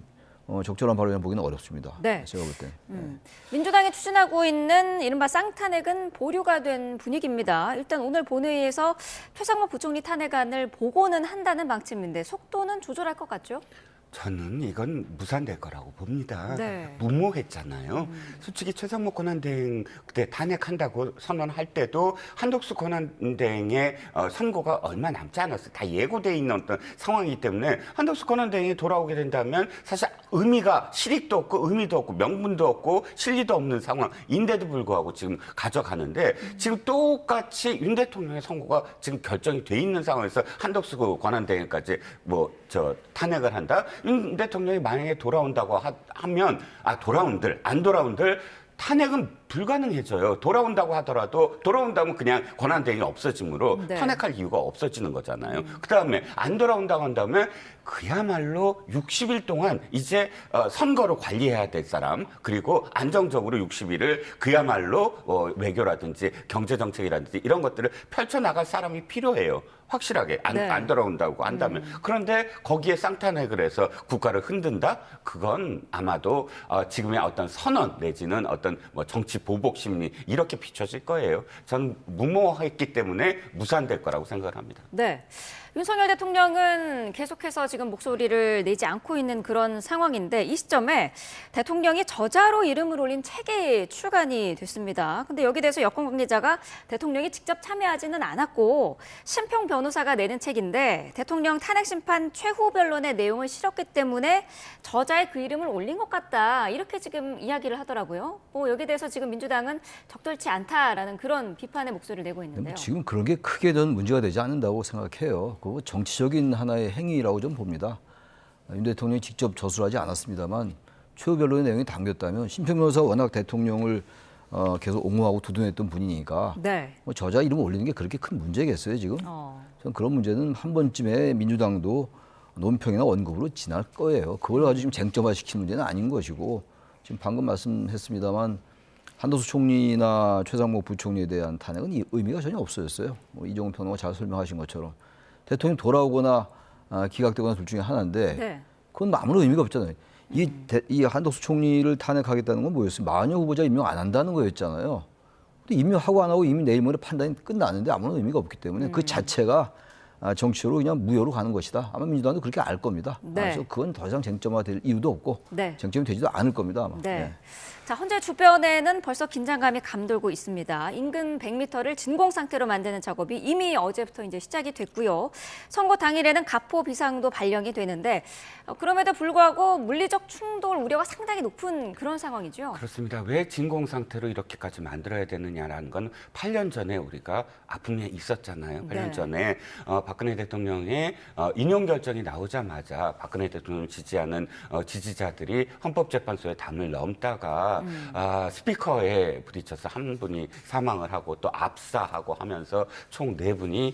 Speaker 20: 적절한 발언이라고 보기는 어렵습니다.
Speaker 1: 네.
Speaker 20: 제가 볼 때.
Speaker 1: 민주당이 추진하고 있는 이른바 쌍탄핵은 보류가 된 분위기입니다. 일단 오늘 본회의에서 최상목 부총리 탄핵안을 보고는 한다는 방침인데 속도는 조절할 것 같죠?
Speaker 21: 저는 이건 무산될 거라고 봅니다.
Speaker 1: 네.
Speaker 21: 무모했잖아요. 솔직히 최상목 권한대행 그때 탄핵한다고 선언할 때도 한덕수 권한대행의 선고가 얼마 남지 않았어요. 다 예고돼 있는 어떤 상황이기 때문에 한덕수 권한대행이 돌아오게 된다면 사실 의미가 실익도 없고 의미도 없고 명분도 없고 실리도 없는 상황인데도 불구하고 지금 가져가는데 지금 똑같이 윤 대통령의 선고가 지금 결정이 돼 있는 상황에서 한덕수 권한대행까지 탄핵을 한다. 윤 대통령이 만약에 돌아온다고 하면 돌아온들 안 돌아온들 탄핵은 불가능해져요. 돌아온다고 하더라도 돌아온다면 그냥 권한대행이 없어지므로
Speaker 1: 네.
Speaker 21: 탄핵할 이유가 없어지는 거잖아요. 그다음에 안 돌아온다고 한다면 그야말로 60일 동안 이제 선거를 관리해야 될 사람 그리고 안정적으로 60일을 그야말로 외교라든지 경제정책이라든지 이런 것들을 펼쳐나갈 사람이 필요해요. 확실하게 안 돌아온다고 한다면. 그런데 거기에 쌍탄핵을 해서 국가를 흔든다? 그건 아마도 지금의 어떤 선언 내지는 어떤 정치 보복 심리 이렇게 비춰질 거예요. 저는 무모했기 때문에 무산될 거라고 생각을 합니다.
Speaker 1: 네. 윤석열 대통령은 계속해서 지금 목소리를 내지 않고 있는 그런 상황인데 이 시점에 대통령이 저자로 이름을 올린 책이 출간이 됐습니다. 근데 여기 대해서 여권 관계자가 대통령이 직접 참여하지는 않았고 심평 변호사가 내는 책인데 대통령 탄핵 심판 최후 변론의 내용을 실었기 때문에 저자의 그 이름을 올린 것 같다. 이렇게 지금 이야기를 하더라고요. 여기에 대해서 지금 민주당은 적절치 않다라는 그런 비판의 목소리를 내고 있는데요.
Speaker 20: 지금 그런 게 크게 전 문제가 되지 않는다고 생각해요. 그거 정치적인 하나의 행위라고 좀 봅니다. 윤 대통령이 직접 저술하지 않았습니다만 최후 변론의 내용이 담겼다면 심평 변호사가 워낙 대통령을 계속 옹호하고 두둔했던 분이니까
Speaker 1: 네.
Speaker 20: 저자 이름 올리는 게 그렇게 큰 문제겠어요 지금? 저는 그런 문제는 한 번쯤에 민주당도 논평이나 원급으로 지날 거예요. 그걸 가지고 지금 쟁점화시키는 문제는 아닌 것이고 지금 방금 말씀했습니다만 한덕수 총리나 최상목 부총리에 대한 탄핵은 의미가 전혀 없어졌어요. 이종훈 평론가 잘 설명하신 것처럼 대통령 돌아오거나 기각되거나 둘 중에 하나인데 그건 아무런 의미가 없잖아요. 이 한덕수 총리를 탄핵하겠다는 건 뭐였어요? 마흔여 후보자 임명 안 한다는 거였잖아요. 근데 임명하고 안 하고 이미 내일 모레 판단이 끝나는데 아무런 의미가 없기 때문에 그 자체가 정치로 그냥 무효로 가는 것이다. 아마 민주당도 그렇게 알 겁니다. 그래서 그건 더 이상 쟁점화될 이유도 없고 쟁점이 되지도 않을 겁니다. 아마.
Speaker 1: 자, 헌재 주변에는 벌써 긴장감이 감돌고 있습니다. 인근 100m를 진공 상태로 만드는 작업이 이미 어제부터 이제 시작이 됐고요. 선거 당일에는 가포 비상도 발령이 되는데 그럼에도 불구하고 물리적 충돌 우려가 상당히 높은 그런 상황이죠.
Speaker 21: 그렇습니다. 왜 진공 상태로 이렇게까지 만들어야 되느냐라는 건 8년 전에 우리가 아픔이 있었잖아요. 8년 전에 박근혜 대통령의 인용 결정이 나오자마자 박근혜 대통령을 지지하는 지지자들이 헌법재판소에 담을 넘다가 스피커에 부딪혀서 한 분이 사망을 하고 또 압사하고 하면서 총 4분이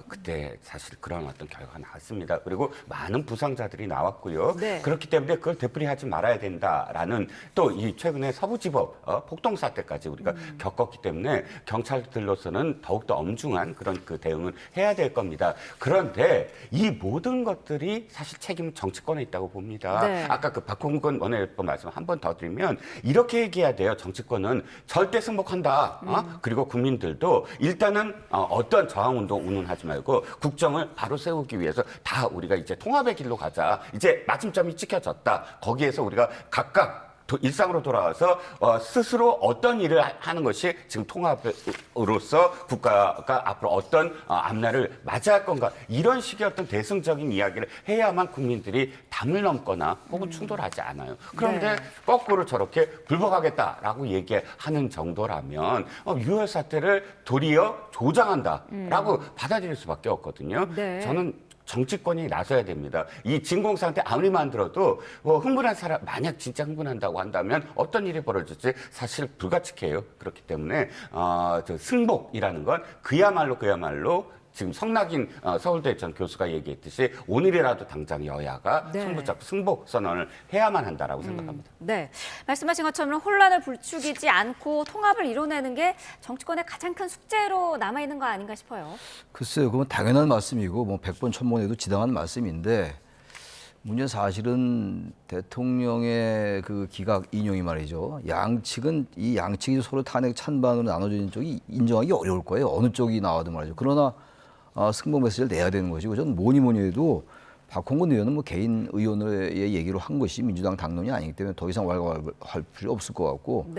Speaker 21: 그때 사실 그런 어떤 결과가 나왔습니다. 그리고 많은 부상자들이 나왔고요. 그렇기 때문에 그걸 되풀이하지 말아야 된다라는 또 이 최근에 서부지법 폭동 사태까지 우리가 겪었기 때문에 경찰들로서는 더욱더 엄중한 그런 그 대응을 해야 될 겁니다. 겁니다. 그런데 이 모든 것들이 사실 책임은 정치권에 있다고 봅니다.
Speaker 2: 네.
Speaker 21: 아까 그 박홍근 원내대표 말씀 한 번 더 드리면 이렇게 얘기해야 돼요. 정치권은 절대 승복한다. 그리고 국민들도 일단은 어떤 저항운동 운운하지 말고 국정을 바로 세우기 위해서 다 우리가 이제 통합의 길로 가자. 이제 마침점이 찍혀졌다. 거기에서 우리가 각각 일상으로 돌아와서 스스로 어떤 일을 하는 것이 지금 통합으로서 국가가 앞으로 어떤 앞날을 맞이할 건가 이런 식의 어떤 대승적인 이야기를 해야만 국민들이 담을 넘거나 혹은 충돌하지 않아요. 그런데 거꾸로 저렇게 불복하겠다라고 얘기하는 정도라면 유혈 사태를 도리어 조장한다라고 받아들일 수밖에 없거든요. 저는 정치권이 나서야 됩니다. 이 진공 상태 아무리 만들어도 흥분한 사람 만약 진짜 흥분한다고 한다면 어떤 일이 벌어질지 사실 불가측해요. 그렇기 때문에 저 승복이라는 건 그야말로 지금 성낙인 서울대 전 교수가 얘기했듯이 오늘이라도 당장 여야가 손붙잡고 승복 선언을 해야만 한다라고 생각합니다.
Speaker 1: 네, 말씀하신 것처럼 혼란을 부추기지 않고 통합을 이뤄내는 게 정치권의 가장 큰 숙제로 남아 있는 거 아닌가 싶어요.
Speaker 20: 글쎄요, 그건 당연한 말씀이고 뭐 100번 1000번 해도 지당한 말씀인데 문제는 사실은 대통령의 그 기각 인용이 말이죠. 이 양측이 서로 탄핵 찬반으로 나눠져 있는 쪽이 인정하기 어려울 거예요. 어느 쪽이 나와도 말이죠. 그러나 승복 메시지를 내야 되는 것이고 저는 뭐니 해도 박홍근 의원은 뭐 개인 의원의 얘기로 한 것이 민주당 당론이 아니기 때문에 더 이상 왈가왈부할 필요 없을 것 같고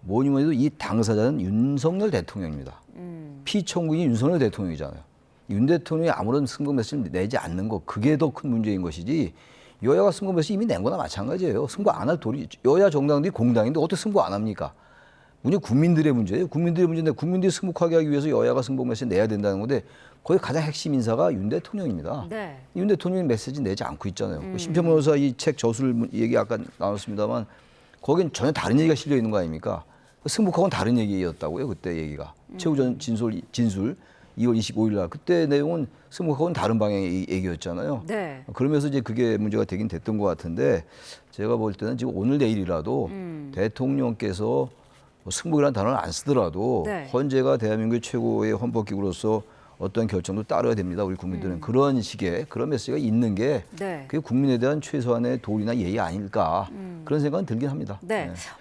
Speaker 20: 뭐니 해도 이 당사자는 윤석열 대통령입니다. 피청구인이 윤석열 대통령이잖아요. 윤 대통령이 아무런 승복 메시지를 내지 않는 것 그게 더 큰 문제인 것이지 여야가 승복 메시지 이미 낸 거나 마찬가지예요. 승복 안 할 도리 여야 정당들이 공당인데 어떻게 승복 안 합니까? 문제 국민들의 문제예요. 국민들의 문제인데 국민들이 승복하게 하기 위해서 여야가 승복 메시지 내야 된다는 건데 거기 가장 핵심 인사가 윤 대통령입니다. 윤 대통령이 메시지 내지 않고 있잖아요. 심평 변호사 이 책 저술 얘기 아까 나눴습니다만 거긴 전혀 다른 얘기가 실려 있는 거 아닙니까? 승복하고는 다른 얘기였다고요. 그때 얘기가. 최후 전 진술 2월 25일 날 그때 내용은 승복하고는 다른 방향의 얘기였잖아요. 그러면서 이제 그게 문제가 되긴 됐던 것 같은데 제가 볼 때는 지금 오늘 내일이라도 대통령께서 승복이라는 단어를 안 쓰더라도 헌재가 대한민국의 최고의 헌법기구로서 어떤 결정도 따라야 됩니다. 우리 국민들은 그런 식의 그런 메시지가 있는 게 그게 국민에 대한 최소한의 도리나 예의 아닐까 그런 생각은 들긴 합니다.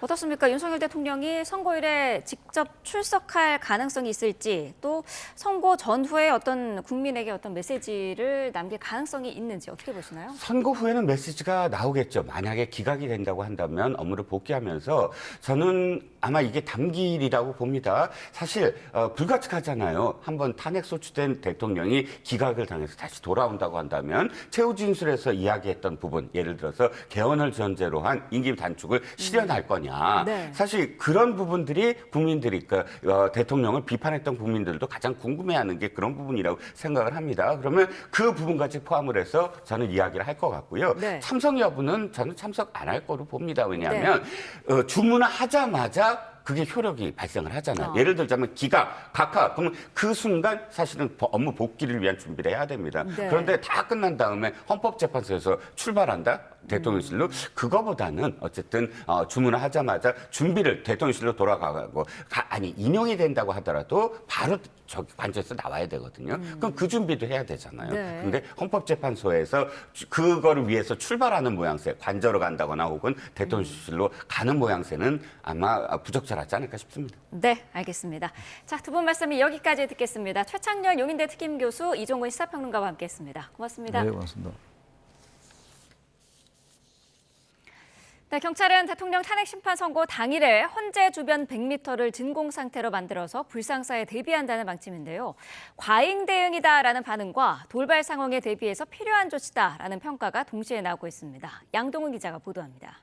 Speaker 1: 어떻습니까? 윤석열 대통령이 선거일에 직접 출석할 가능성이 있을지 또 선거 전후에 어떤 국민에게 어떤 메시지를 남길 가능성이 있는지 어떻게 보시나요?
Speaker 21: 선거 후에는 메시지가 나오겠죠. 만약에 기각이 된다고 한다면 업무를 복귀하면서 저는 아마 이게 단기일이라고 봅니다. 사실 불가측하잖아요. 한번 탄핵 소추된 대통령이 기각을 당해서 다시 돌아온다고 한다면 최후 진술에서 이야기했던 부분, 예를 들어서 개헌을 전제로 한 임기 단축을 실현할 거냐. 사실 그런 부분들이 국민들이 대통령을 비판했던 국민들도 가장 궁금해하는 게 그런 부분이라고 생각을 합니다. 그러면 그 부분까지 포함을 해서 저는 이야기를 할 것 같고요. 참석 여부는 저는 참석 안 할 거로 봅니다. 왜냐하면 주문하자마자 그게 효력이 발생을 하잖아요. 예를 들자면 기각, 각하, 그러면 그 순간 사실은 업무 복귀를 위한 준비를 해야 됩니다. 그런데 다 끝난 다음에 헌법재판소에서 출발한다? 대통령실로? 그거보다는 어쨌든 주문을 하자마자 준비를 대통령실로 돌아가고 인용이 된다고 하더라도 바로 저기 관저에서 나와야 되거든요. 그럼 그 준비도 해야 되잖아요. 그런데 헌법재판소에서 그거를 위해서 출발하는 모양새, 관저로 간다거나 혹은 대통령실로 가는 모양새는 아마 부적절하지 않을까 싶습니다.
Speaker 1: 네, 알겠습니다. 자, 두 분 말씀이 여기까지 듣겠습니다. 최창렬 용인대 특임교수, 이종근 시사평론가와 함께했습니다. 고맙습니다.
Speaker 20: 네, 고맙습니다.
Speaker 1: 네, 경찰은 대통령 탄핵 심판 선고 당일에 헌재 주변 100m를 진공 상태로 만들어서 불상사에 대비한다는 방침인데요. 과잉 대응이다라는 반응과 돌발 상황에 대비해서 필요한 조치다라는 평가가 동시에 나오고 있습니다. 양동훈 기자가 보도합니다.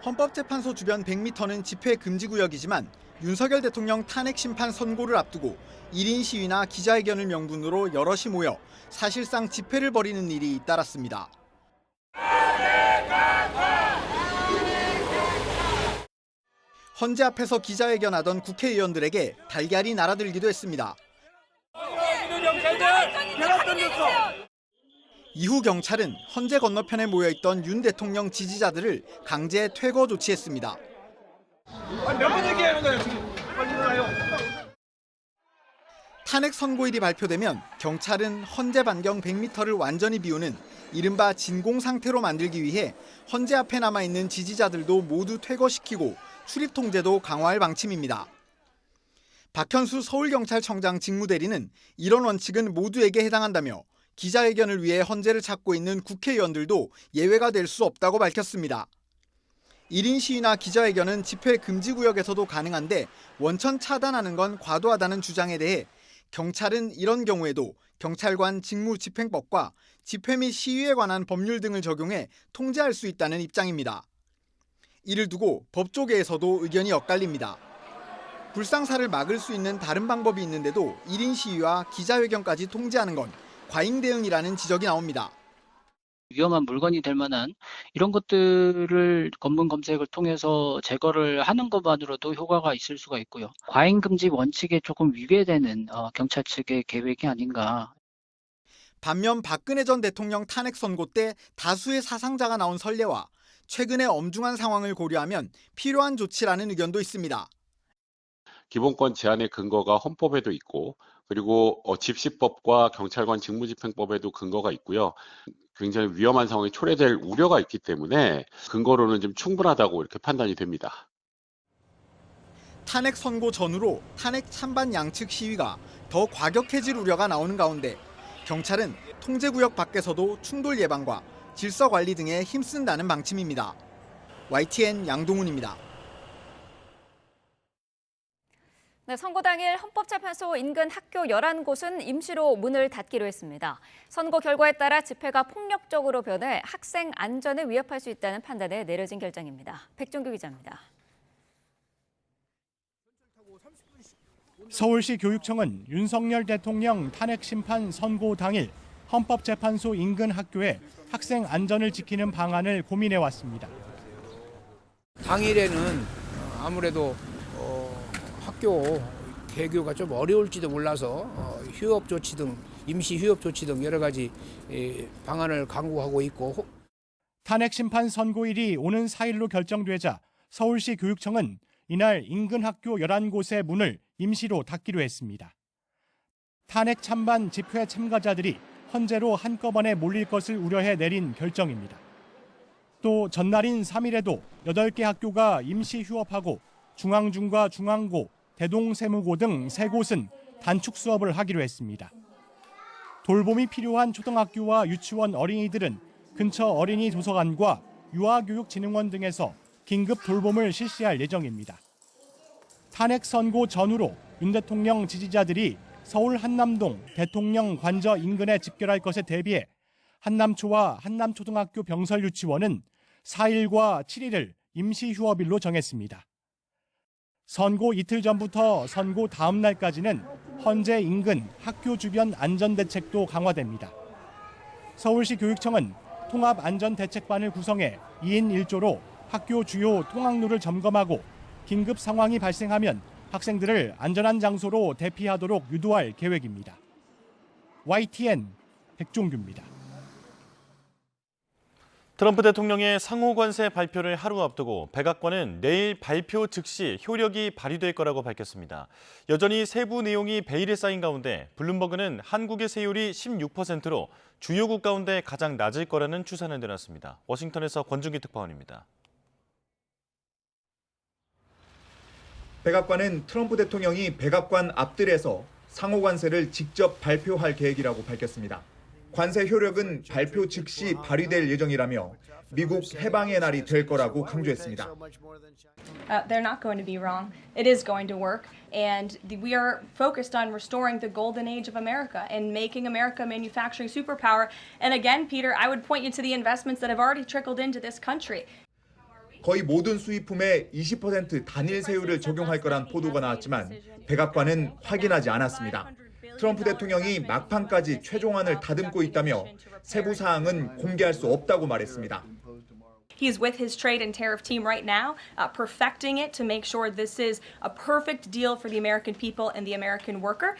Speaker 22: 헌법재판소 주변 100m는 집회 금지 구역이지만 윤석열 대통령 탄핵 심판 선고를 앞두고 1인 시위나 기자회견을 명분으로 여럿이 모여 사실상 집회를 벌이는 일이 잇따랐습니다. 헌재 앞에서 기자회견하던 국회의원들에게 달걀이 날아들기도 했습니다. 이후 경찰은 헌재 건너편에 모여있던 윤 대통령 지지자들을 강제 퇴거 조치했습니다.
Speaker 23: 몇 번 얘기하는 거예요 지금? 빨리 나요.
Speaker 22: 탄핵 선고일이 발표되면 경찰은 헌재 반경 100m를 완전히 비우는 이른바 진공 상태로 만들기 위해 헌재 앞에 남아있는 지지자들도 모두 퇴거시키고 출입 통제도 강화할 방침입니다. 박현수 서울경찰청장 직무대리는 이런 원칙은 모두에게 해당한다며 기자회견을 위해 헌재를 찾고 있는 국회의원들도 예외가 될 수 없다고 밝혔습니다. 1인 시위나 기자회견은 집회 금지 구역에서도 가능한데 원천 차단하는 건 과도하다는 주장에 대해 경찰은 이런 경우에도 경찰관 직무집행법과 집회 및 시위에 관한 법률 등을 적용해 통제할 수 있다는 입장입니다. 이를 두고 법조계에서도 의견이 엇갈립니다. 불상사를 막을 수 있는 다른 방법이 있는데도 1인 시위와 기자회견까지 통제하는 건 과잉 대응이라는 지적이 나옵니다.
Speaker 2: 위험한 물건이 될 만한 이런 것들을 검문 검색을 통해서 제거를 하는 것만으로도 효과가 있을 수가 있고요. 과잉 금지 원칙에 조금 위배되는 경찰 측의 계획이 아닌가.
Speaker 22: 반면 박근혜 전 대통령 탄핵 선고 때 다수의 사상자가 나온 선례와 최근의 엄중한 상황을 고려하면 필요한 조치라는 의견도 있습니다.
Speaker 3: 기본권 제한의 근거가 헌법에도 있고 그리고 집시법과 경찰관 직무집행법에도 근거가 있고요. 굉장히 위험한 상황이 초래될 우려가 있기 때문에 근거로는 좀 충분하다고 이렇게 판단이 됩니다.
Speaker 22: 탄핵 선고 전후로 탄핵 찬반 양측 시위가 더 과격해질 우려가 나오는 가운데 경찰은 통제구역 밖에서도 충돌 예방과 질서 관리 등에 힘쓴다는 방침입니다. YTN 양동훈입니다.
Speaker 1: 네, 선고 당일 헌법재판소 인근 학교 11곳은 임시로 문을 닫기로 했습니다. 선고 결과에 따라 집회가 폭력적으로 변해 학생 안전을 위협할 수 있다는 판단에 내려진 결정입니다. 백종규 기자입니다.
Speaker 23: 서울시 교육청은 윤석열 대통령 탄핵 심판 선고 당일 헌법재판소 인근 학교에 학생 안전을 지키는 방안을 고민해 왔습니다.
Speaker 24: 당일에는 아무래도 학교 개교가 좀 어려울지도 몰라서 휴업 조치 등 임시 휴업 조치 등 여러 가지 방안을 강구하고 있고.
Speaker 23: 탄핵 심판 선고일이 오는 4일로 결정되자 서울시 교육청은 이날 인근 학교 11곳의 문을 임시로 닫기로 했습니다. 탄핵 찬반 집회 참가자들이 헌재로 한꺼번에 몰릴 것을 우려해 내린 결정입니다. 또 전날인 3일에도 8개 학교가 임시 휴업하고 중앙중과 중앙고, 대동세무고 등 3곳은 단축 수업을 하기로 했습니다. 돌봄이 필요한 초등학교와 유치원 어린이들은 근처 어린이 도서관과 유아교육진흥원 등에서 긴급 돌봄을 실시할 예정입니다. 탄핵 선고 전후로 윤 대통령 지지자들이 서울 한남동 대통령 관저 인근에 집결할 것에 대비해 한남초와 한남초등학교 병설유치원은 4일과 7일을 임시 휴업일로 정했습니다. 선고 이틀 전부터 선고 다음 날까지는 헌재 인근 학교 주변 안전대책도 강화됩니다. 서울시 교육청은 통합안전대책반을 구성해 2인 1조로 학교 주요 통학로를 점검하고 긴급 상황이 발생하면 학생들을 안전한 장소로 대피하도록 유도할 계획입니다. YTN 백종규입니다.
Speaker 13: 트럼프 대통령의 상호 관세 발표를 하루 앞두고 백악관은 내일 발표 즉시 효력이 발휘될 거라고 밝혔습니다. 여전히 세부 내용이 베일에 쌓인 가운데 블룸버그는 한국의 세율이 16%로 주요국 가운데 가장 낮을 거라는 추산을 내놨습니다. 워싱턴에서 권준기 특파원입니다.
Speaker 25: 백악관은 트럼프 대통령이 백악관 앞뜰에서 상호 관세를 직접 발표할 계획이라고 밝혔습니다. 관세 효력은 발표 즉시 발휘될 예정이라며 미국 해방의 날이 될 거라고 강조했습니다.
Speaker 26: They're not going to be wrong. It is going to work, and we are focused on restoring the golden age of America and making America a manufacturing superpower. And again, Peter, I would point you to the investments that have already trickled into this country.
Speaker 25: 거의 모든 수입품에 20% 단일 세율을 적용할 거란 보도가 나왔지만 백악관은 확인하지 않았습니다. 트럼프 대통령이 막판까지 최종안을 다듬고 있다며 세부 사항은 공개할 수 없다고 말했습니다.
Speaker 26: He's with his trade and tariff team right now, perfecting it to make sure this is a perfect deal for the American people and the American worker.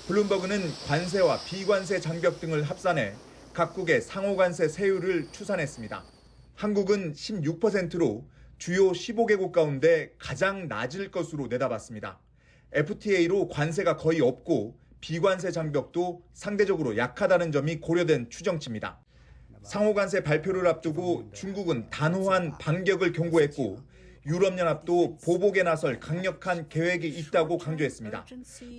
Speaker 25: 블룸버그는 관세와 비관세 장벽 등을 합산해 각국의 상호 관세 세율을 추산했습니다. 한국은 16%로 주요 15개국 가운데 가장 낮을 것으로 내다봤습니다. FTA로 관세가 거의 없고 비관세 장벽도 상대적으로 약하다는 점이 고려된 추정치입니다. 상호관세 발표를 앞두고 중국은 단호한 반격을 경고했고 유럽연합도 보복에 나설 강력한 계획이 있다고 강조했습니다.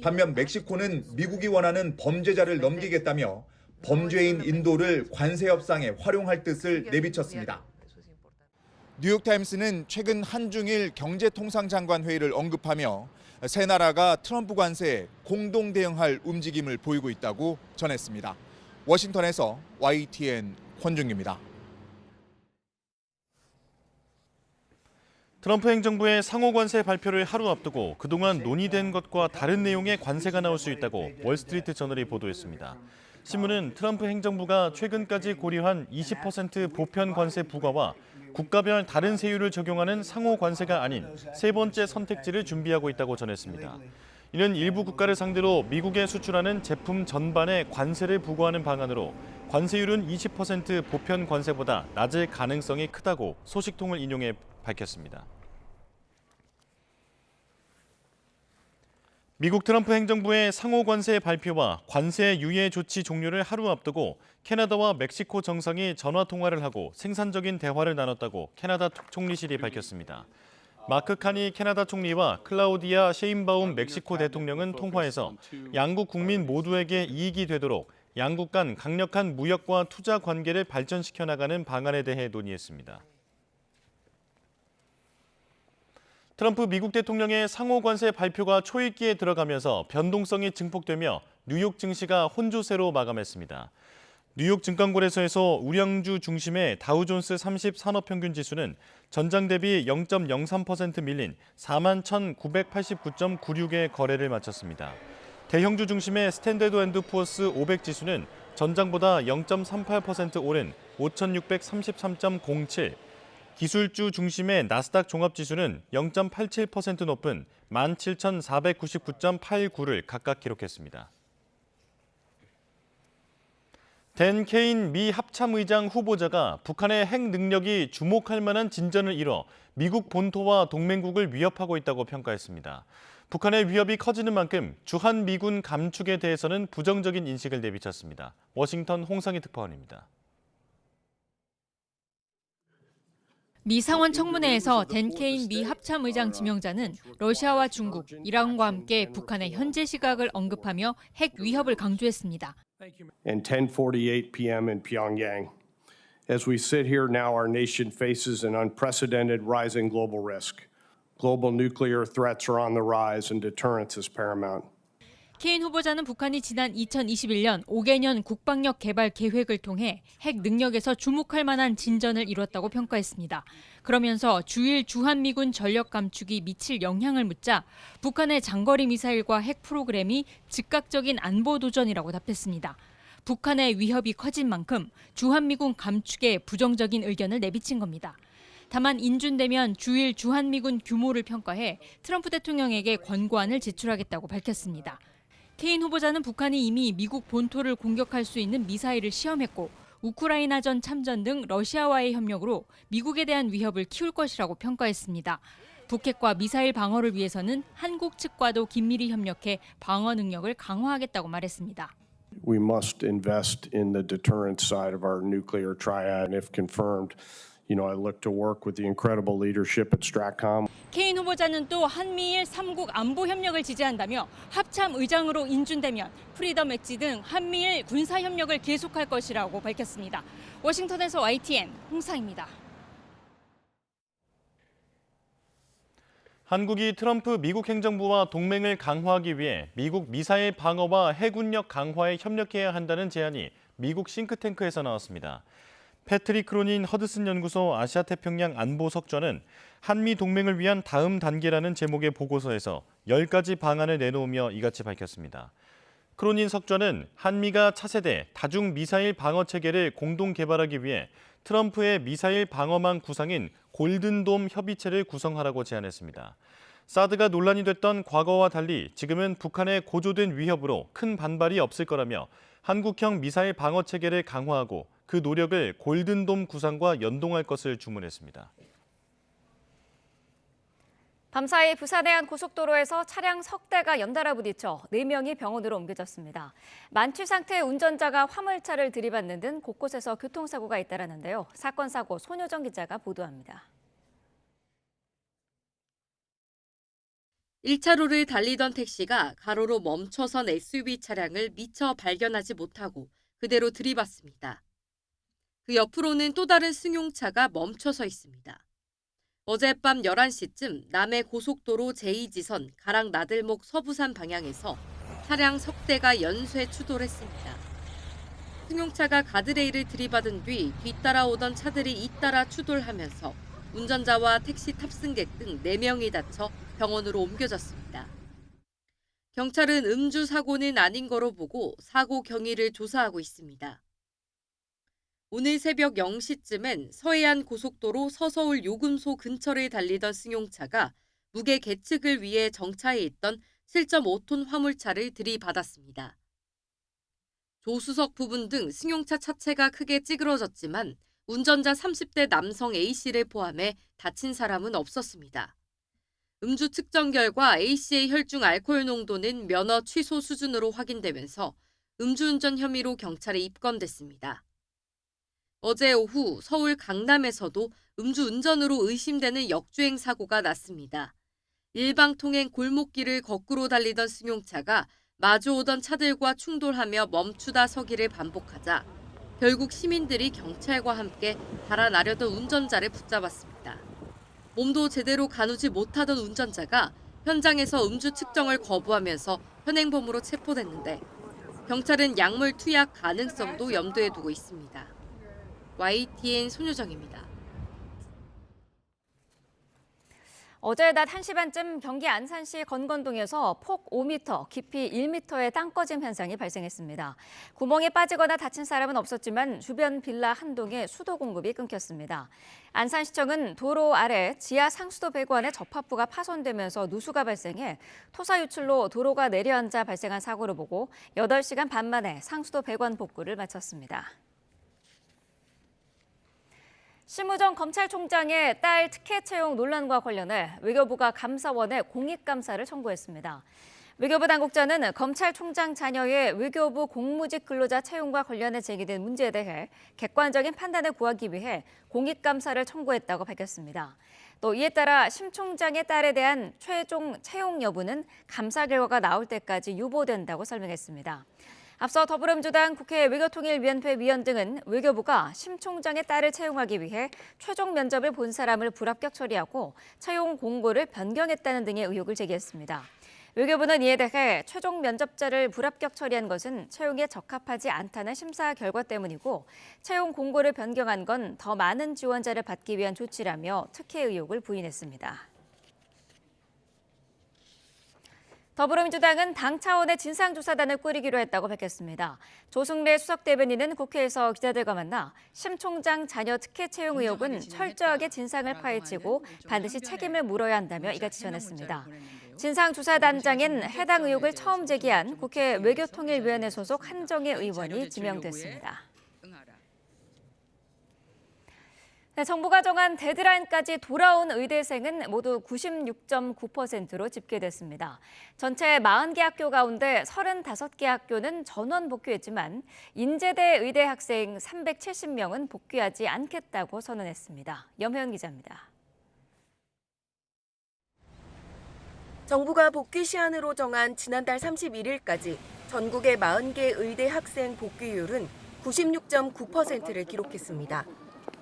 Speaker 25: 반면 멕시코는 미국이 원하는 범죄자를 넘기겠다며 범죄인 인도를 관세 협상에 활용할 뜻을 내비쳤습니다. 뉴욕타임스는 최근 한중일 경제통상장관 회의를 언급하며 세 나라가 트럼프 관세에 공동 대응할 움직임을 보이고 있다고 전했습니다. 워싱턴에서 YTN 권중규입니다.
Speaker 13: 트럼프 행정부의 상호 관세 발표를 하루 앞두고 그동안 논의된 것과 다른 내용의 관세가 나올 수 있다고 월스트리트 저널이 보도했습니다. 신문은 트럼프 행정부가 최근까지 고려한 20% 보편 관세 부과와 국가별 다른 세율을 적용하는 상호 관세가 아닌 세 번째 선택지를 준비하고 있다고 전했습니다. 이는 일부 국가를 상대로 미국에 수출하는 제품 전반에 관세를 부과하는 방안으로 관세율은 20% 보편 관세보다 낮을 가능성이 크다고 소식통을 인용해 밝혔습니다. 미국 트럼프 행정부의 상호 관세 발표와 관세 유예 조치 종료를 하루 앞두고 캐나다와 멕시코 정상이 전화 통화를 하고 생산적인 대화를 나눴다고 캐나다 총리실이 밝혔습니다. 마크 카니 캐나다 총리와 클라우디아 셰인바움 멕시코 대통령은 통화에서 양국 국민 모두에게 이익이 되도록 양국 간 강력한 무역과 투자 관계를 발전시켜 나가는 방안에 대해 논의했습니다. 트럼프 미국 대통령의 상호 관세 발표가 초읽기에 들어가면서 변동성이 증폭되며 뉴욕 증시가 혼조세로 마감했습니다. 뉴욕 증권거래소에서 우량주 중심의 다우존스 30 산업평균 지수는 전장 대비 0.03% 밀린 41,989.96의 거래를 마쳤습니다. 대형주 중심의 스탠더드앤드푸어스 500 지수는 전장보다 0.38% 오른 5,633.07, 기술주 중심의 나스닥 종합지수는 0.87% 높은 17,499.89를 각각 기록했습니다. 댄 케인 미 합참의장 후보자가 북한의 핵 능력이 주목할 만한 진전을 이뤄 미국 본토와 동맹국을 위협하고 있다고 평가했습니다. 북한의 위협이 커지는 만큼 주한미군 감축에 대해서는 부정적인 인식을 내비쳤습니다. 워싱턴 홍상희 특파원입니다.
Speaker 5: 미 상원 청문회에서 댄 케인 미 합참의장 지명자는 러시아와 중국, 이란과 함께 북한의 현재 시각을 언급하며 핵 위협을 강조했습니다.
Speaker 6: And 10:48 p.m. in Pyongyang. As we sit here now, our nation faces an unprecedented rising global risk. Global nuclear threats are on the rise and deterrence is paramount.
Speaker 5: 케인 후보자는 북한이 지난 2021년 5개년 국방력 개발 계획을 통해 핵 능력에서 주목할 만한 진전을 이뤘다고 평가했습니다. 그러면서 주일 주한미군 전력 감축이 미칠 영향을 묻자 북한의 장거리 미사일과 핵 프로그램이 즉각적인 안보 도전이라고 답했습니다. 북한의 위협이 커진 만큼 주한미군 감축에 부정적인 의견을 내비친 겁니다. 다만 인준되면 주일 주한미군 규모를 평가해 트럼프 대통령에게 권고안을 제출하겠다고 밝혔습니다. 케인 후보자는 북한이 이미 미국 본토를 공격할 수 있는 미사일을 시험했고 우크라이나전 참전 등 러시아와의 협력으로 미국에 대한 위협을 키울 것이라고 평가했습니다. 북핵과 미사일 방어를 위해서는 한국 측과도 긴밀히 협력해 방어 능력을 강화하겠다고 말했습니다.
Speaker 6: We must invest in the deterrence side of our nuclear triad, and if confirmed, I look to work with the incredible leadership at STRATCOM.
Speaker 5: 케인 후보자는 또 한미일 3국 안보 협력을 지지한다며 합참 의장으로 인준되면 프리덤 엣지 등 한미일 군사 협력을 계속할 것이라고 밝혔습니다. 워싱턴에서 YTN 홍상입니다.
Speaker 13: 한국이 트럼프 미국 행정부와 동맹을 강화하기 위해 미국 미사일 방어와 해군력 강화에 협력해야 한다는 제안이 미국 싱크탱크에서 나왔습니다. 패트릭 크로닌 허드슨 연구소 아시아태평양 안보석좌는 한미 동맹을 위한 다음 단계라는 제목의 보고서에서 10가지 방안을 내놓으며 이같이 밝혔습니다. 크로닌 석좌는 한미가 차세대 다중 미사일 방어 체계를 공동 개발하기 위해 트럼프의 미사일 방어망 구상인 골든돔 협의체를 구성하라고 제안했습니다. 사드가 논란이 됐던 과거와 달리 지금은 북한의 고조된 위협으로 큰 반발이 없을 거라며 한국형 미사일 방어 체계를 강화하고 그 노력을 골든돔 구상과 연동할 것을 주문했습니다.
Speaker 1: 밤사이 부산의 한 고속도로에서 차량 석 대가 연달아 부딪혀 4명이 병원으로 옮겨졌습니다. 만취 상태의 운전자가 화물차를 들이받는 등 곳곳에서 교통사고가 잇따랐는데요. 사건 사고 손효정 기자가 보도합니다.
Speaker 7: 1차로를 달리던 택시가 가로로 멈춰선 SUV 차량을 미처 발견하지 못하고 그대로 들이받습니다. 그 옆으로는 또 다른 승용차가 멈춰서 있습니다. 어젯밤 11시쯤 남해 고속도로 제2지선 가락 나들목 서부산 방향에서 차량 석 대가 연쇄 추돌했습니다. 승용차가 가드레일을 들이받은 뒤 뒤따라오던 차들이 잇따라 추돌하면서 운전자와 택시 탑승객 등 4명이 다쳐 병원으로 옮겨졌습니다. 경찰은 음주 사고는 아닌 거로 보고 사고 경위를 조사하고 있습니다. 오늘 새벽 0시쯤엔 서해안 고속도로 서서울 요금소 근처를 달리던 승용차가 무게 계측을 위해 정차해 있던 7.5톤 화물차를 들이받았습니다. 조수석 부분 등 승용차 차체가 크게 찌그러졌지만 운전자 30대 남성 A씨를 포함해 다친 사람은 없었습니다. 음주 측정 결과 A씨의 혈중 알코올 농도는 면허 취소 수준으로 확인되면서 음주운전 혐의로 경찰에 입건됐습니다. 어제 오후 서울 강남에서도 음주운전으로 의심되는 역주행 사고가 났습니다. 일방통행 골목길을 거꾸로 달리던 승용차가 마주오던 차들과 충돌하며 멈추다 서기를 반복하자 결국 시민들이 경찰과 함께 달아나려던 운전자를 붙잡았습니다. 몸도 제대로 가누지 못하던 운전자가 현장에서 음주 측정을 거부하면서 현행범으로 체포됐는데 경찰은 약물 투약 가능성도 염두에 두고 있습니다. YTN 손효정입니다.
Speaker 1: 어제 낮 1시 반쯤 경기 안산시 건건동에서 폭 5m, 깊이 1m의 땅 꺼짐 현상이 발생했습니다. 구멍에 빠지거나 다친 사람은 없었지만 주변 빌라 한 동에 수도 공급이 끊겼습니다. 안산시청은 도로 아래 지하 상수도 배관의 접합부가 파손되면서 누수가 발생해 토사 유출로 도로가 내려앉아 발생한 사고로 보고 8시간 반 만에 상수도 배관 복구를 마쳤습니다. 심우정 검찰총장의 딸 특혜 채용 논란과 관련해 외교부가 감사원에 공익감사를 청구했습니다. 외교부 당국자는 검찰총장 자녀의 외교부 공무직 근로자 채용과 관련해 제기된 문제에 대해 객관적인 판단을 구하기 위해 공익감사를 청구했다고 밝혔습니다. 또 이에 따라 심 총장의 딸에 대한 최종 채용 여부는 감사 결과가 나올 때까지 유보된다고 설명했습니다. 앞서 더불어민주당 국회 외교통일위원회 위원 등은 외교부가 심 총장의 딸을 채용하기 위해 최종 면접을 본 사람을 불합격 처리하고 채용 공고를 변경했다는 등의 의혹을 제기했습니다. 외교부는 이에 대해 최종 면접자를 불합격 처리한 것은 채용에 적합하지 않다는 심사 결과 때문이고 채용 공고를 변경한 건 더 많은 지원자를 받기 위한 조치라며 특혜 의혹을 부인했습니다. 더불어민주당은 당 차원의 진상조사단을 꾸리기로 했다고 밝혔습니다. 조승래 수석대변인은 국회에서 기자들과 만나 심 총장 자녀 특혜 채용 의혹은 철저하게 진상을 파헤치고 반드시 책임을 물어야 한다며 이같이 전했습니다. 진상조사단장인 해당 의혹을 처음 제기한 국회 외교통일위원회 소속 한정혜 의원이 지명됐습니다. 정부가 정한 데드라인까지 돌아온 의대생은 모두 96.9%로 집계됐습니다. 전체 40개 학교 가운데 35개 학교는 전원 복귀했지만 인제대 의대 학생 370명은 복귀하지 않겠다고 선언했습니다. 염혜연 기자입니다.
Speaker 8: 정부가 복귀 시한으로 정한 지난달 31일까지 전국의 40개 의대 학생 복귀율은 96.9%를 기록했습니다.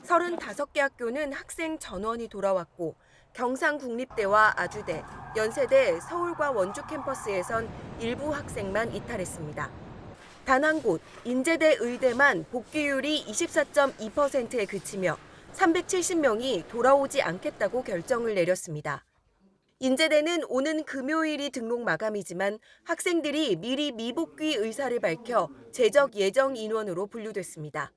Speaker 8: 35개 학교는 학생 전원이 돌아왔고 경상국립대와 아주대, 연세대, 서울과 원주 캠퍼스에선 일부 학생만 이탈했습니다. 단 한 곳, 인제대 의대만 복귀율이 24.2%에 그치며 370명이 돌아오지 않겠다고 결정을 내렸습니다. 인제대는 오는 금요일이 등록 마감이지만 학생들이 미리 미복귀 의사를 밝혀 재적 예정 인원으로 분류됐습니다.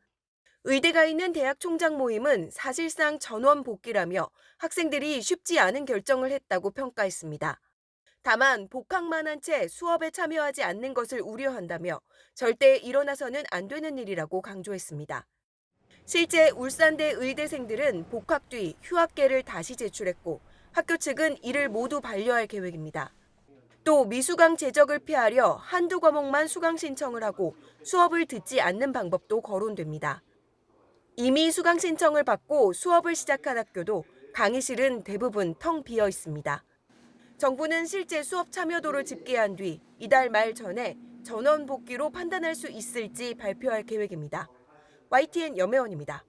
Speaker 8: 의대가 있는 대학 총장 모임은 사실상 전원 복귀라며 학생들이 쉽지 않은 결정을 했다고 평가했습니다. 다만 복학만 한 채 수업에 참여하지 않는 것을 우려한다며 절대 일어나서는 안 되는 일이라고 강조했습니다. 실제 울산대 의대생들은 복학 뒤 휴학계를 다시 제출했고 학교 측은 이를 모두 반려할 계획입니다. 또 미수강 제적을 피하려 한두 과목만 수강 신청을 하고 수업을 듣지 않는 방법도 거론됩니다. 이미 수강 신청을 받고 수업을 시작한 학교도 강의실은 대부분 텅 비어 있습니다. 정부는 실제 수업 참여도를 집계한 뒤 이달 말 전에 전원 복귀로 판단할 수 있을지 발표할 계획입니다. YTN 염혜원입니다.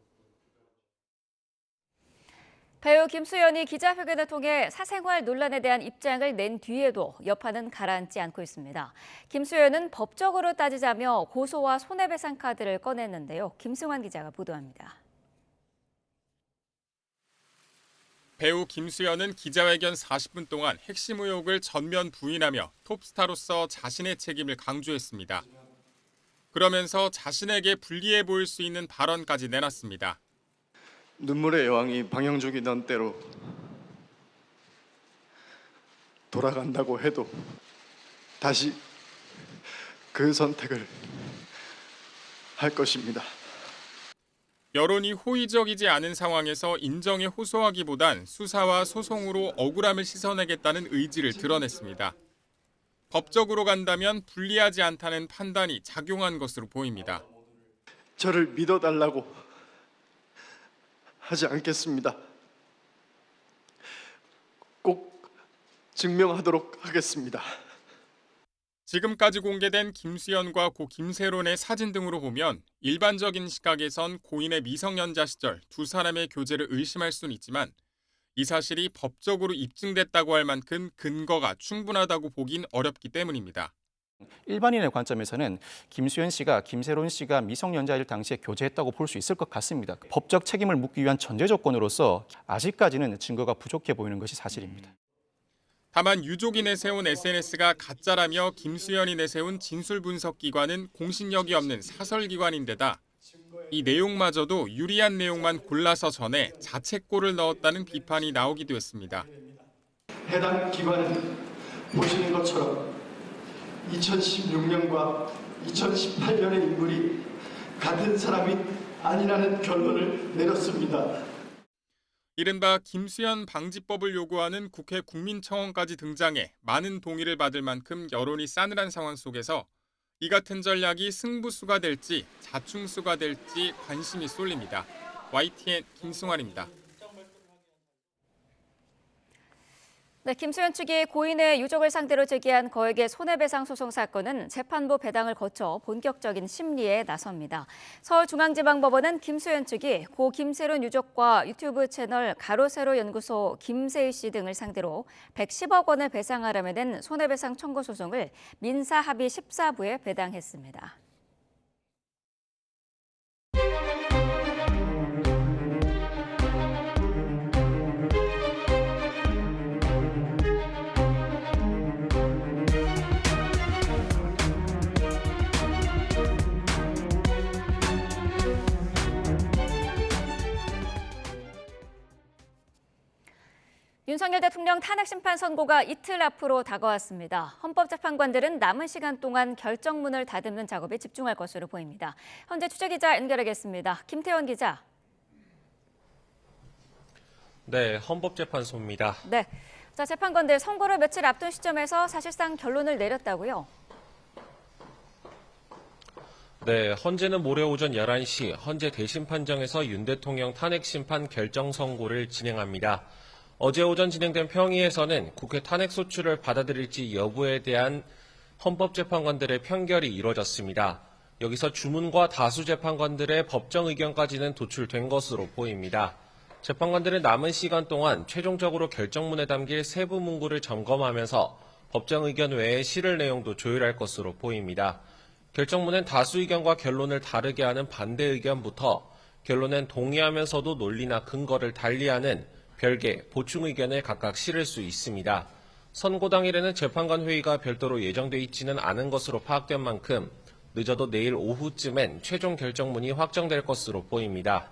Speaker 1: 배우 김수현이 기자회견을 통해 사생활 논란에 대한 입장을 낸 뒤에도 여파는 가라앉지 않고 있습니다. 김수현은 법적으로 따지자며 고소와 손해배상 카드를 꺼냈는데요. 김승환 기자가 보도합니다.
Speaker 9: 배우 김수현은 기자회견 40분 동안 핵심 의혹을 전면 부인하며 톱스타로서 자신의 책임을 강조했습니다. 그러면서 자신에게 불리해 보일 수 있는 발언까지 내놨습니다.
Speaker 11: 눈물의 여왕이 방영족이던 때로 돌아간다고 해도 다시 그 선택을 할 것입니다.
Speaker 9: 여론이 호의적이지 않은 상황에서 인정에 호소하기보단 수사와 소송으로 억울함을 씻어내겠다는 의지를 드러냈습니다. 법적으로 간다면 불리하지 않다는 판단이 작용한 것으로 보입니다.
Speaker 11: 저를 믿어달라고 하지 않겠습니다. 꼭 증명하도록 하겠습니다.
Speaker 9: 지금까지 공개된 김수현과 고 김세론의 사진 등으로 보면 일반적인 시각에선 고인의 미성년자 시절 두 사람의 교제를 의심할 수는 있지만 이 사실이 법적으로 입증됐다고 할 만큼 근거가 충분하다고 보긴 어렵기 때문입니다.
Speaker 12: 일반인의 관점에서는 김수현 씨가 김세론 씨가 미성년자일 당시에 교제했다고 볼 수 있을 것 같습니다. 법적 책임을 묻기 위한 전제 조건으로서 아직까지는 증거가 부족해 보이는 것이 사실입니다.
Speaker 9: 다만 유족이 내세운 SNS가 가짜라며 김수현이 내세운 진술분석기관은 공신력이 없는 사설기관인데다 이 내용마저도 유리한 내용만 골라서 전해 자책골을 넣었다는 비판이 나오기도 했습니다.
Speaker 11: 해당 기관은 보시는 것처럼 2016년과 2018년의 인물이 같은 사람이 아니라는 결론을 내렸습니다.
Speaker 9: 이른바 김수현 방지법을 요구하는 국회 국민청원까지 등장해 많은 동의를 받을 만큼 여론이 싸늘한 상황 속에서 이 같은 전략이 승부수가 될지 자충수가 될지 관심이 쏠립니다. YTN 김승환입니다.
Speaker 1: 네, 김수현 측이 고인의 유족을 상대로 제기한 거액의 손해배상 소송 사건은 재판부 배당을 거쳐 본격적인 심리에 나섭니다. 서울중앙지방법원은 김수현 측이 고 김세론 유족과 유튜브 채널 가로세로 연구소 김세희 씨 등을 상대로 110억 원을 배상하라며 낸 손해배상 청구 소송을 민사합의 14부에 배당했습니다. 윤석열 대통령 탄핵 심판 선고가 이틀 앞으로 다가왔습니다. 헌법재판관들은 남은 시간 동안 결정문을 다듬는 작업에 집중할 것으로 보입니다. 현재 취재기자 연결하겠습니다. 김태원 기자.
Speaker 14: 네, 헌법재판소입니다.
Speaker 1: 네, 자 재판관들 선고를 며칠 앞둔 시점에서 사실상 결론을 내렸다고요?
Speaker 14: 네, 헌재는 모레 오전 11시 헌재 대심 판정에서 윤 대통령 탄핵 심판 결정 선고를 진행합니다. 어제 오전 진행된 평의에서는 국회 탄핵 소추를 받아들일지 여부에 대한 헌법재판관들의 편결이 이뤄졌습니다. 여기서 주문과 다수 재판관들의 법정 의견까지는 도출된 것으로 보입니다. 재판관들은 남은 시간 동안 최종적으로 결정문에 담길 세부 문구를 점검하면서 법정 의견 외에 실을 내용도 조율할 것으로 보입니다. 결정문엔 다수 의견과 결론을 다르게 하는 반대 의견부터 결론엔 동의하면서도 논리나 근거를 달리하는 별개 보충 의견을 각각 실을 수 있습니다. 선고 당일에는 재판관 회의가 별도로 예정돼 있지는 않은 것으로 파악된 만큼 늦어도 내일 오후쯤엔 최종 결정문이 확정될 것으로 보입니다.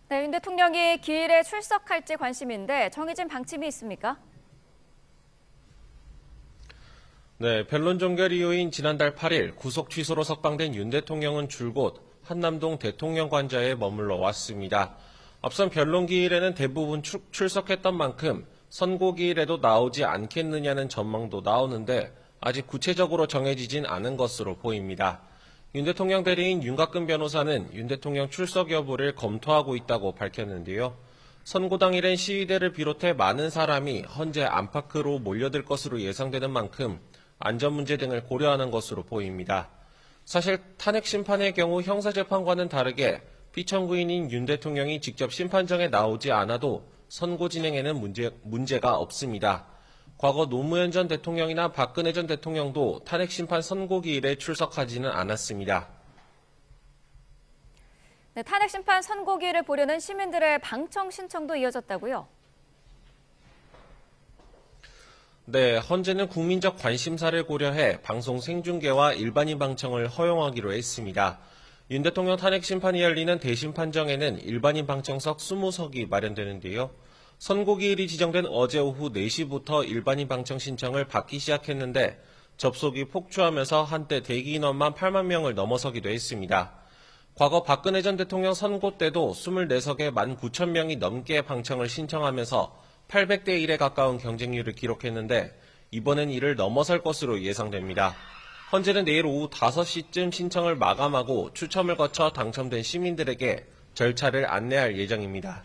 Speaker 1: 네, 윤 대통령이 기일에 출석할지 관심인데 정해진 방침이 있습니까?
Speaker 14: 네, 변론 종결 이후인 지난달 8일 구속 취소로 석방된 윤 대통령은 줄곧 한남동 대통령 관저에 머물러 왔습니다. 앞선 변론기일에는 대부분 출석했던 만큼 선고기일에도 나오지 않겠느냐는 전망도 나오는데 아직 구체적으로 정해지진 않은 것으로 보입니다. 윤 대통령 대리인 윤곽근 변호사는 윤 대통령 출석 여부를 검토하고 있다고 밝혔는데요. 선고 당일엔 시위대를 비롯해 많은 사람이 헌재 안팎으로 몰려들 것으로 예상되는 만큼 안전 문제 등을 고려하는 것으로 보입니다. 사실 탄핵 심판의 경우 형사재판과는 다르게 피청구인인 윤 대통령이 직접 심판정에 나오지 않아도 선고 진행에는 문제가 없습니다. 과거 노무현 전 대통령이나 박근혜 전 대통령도 탄핵 심판 선고기일에 출석하지는 않았습니다.
Speaker 1: 네, 탄핵 심판 선고기일을 보려는 시민들의 방청 신청도 이어졌다고요?
Speaker 14: 네, 헌재는 국민적 관심사를 고려해 방송 생중계와 일반인 방청을 허용하기로 했습니다. 윤 대통령 탄핵 심판이 열리는 대심 판정에는 일반인 방청석 20석이 마련되는데요. 선고기일이 지정된 어제 오후 4시부터 일반인 방청 신청을 받기 시작했는데 접속이 폭주하면서 한때 대기 인원만 8만 명을 넘어서기도 했습니다. 과거 박근혜 전 대통령 선고 때도 24석에 19,000명이 넘게 방청을 신청하면서 800대 1에 가까운 경쟁률을 기록했는데 이번엔 이를 넘어설 것으로 예상됩니다. 헌재는 내일 오후 5시쯤 신청을 마감하고 추첨을 거쳐 당첨된 시민들에게 절차를 안내할 예정입니다.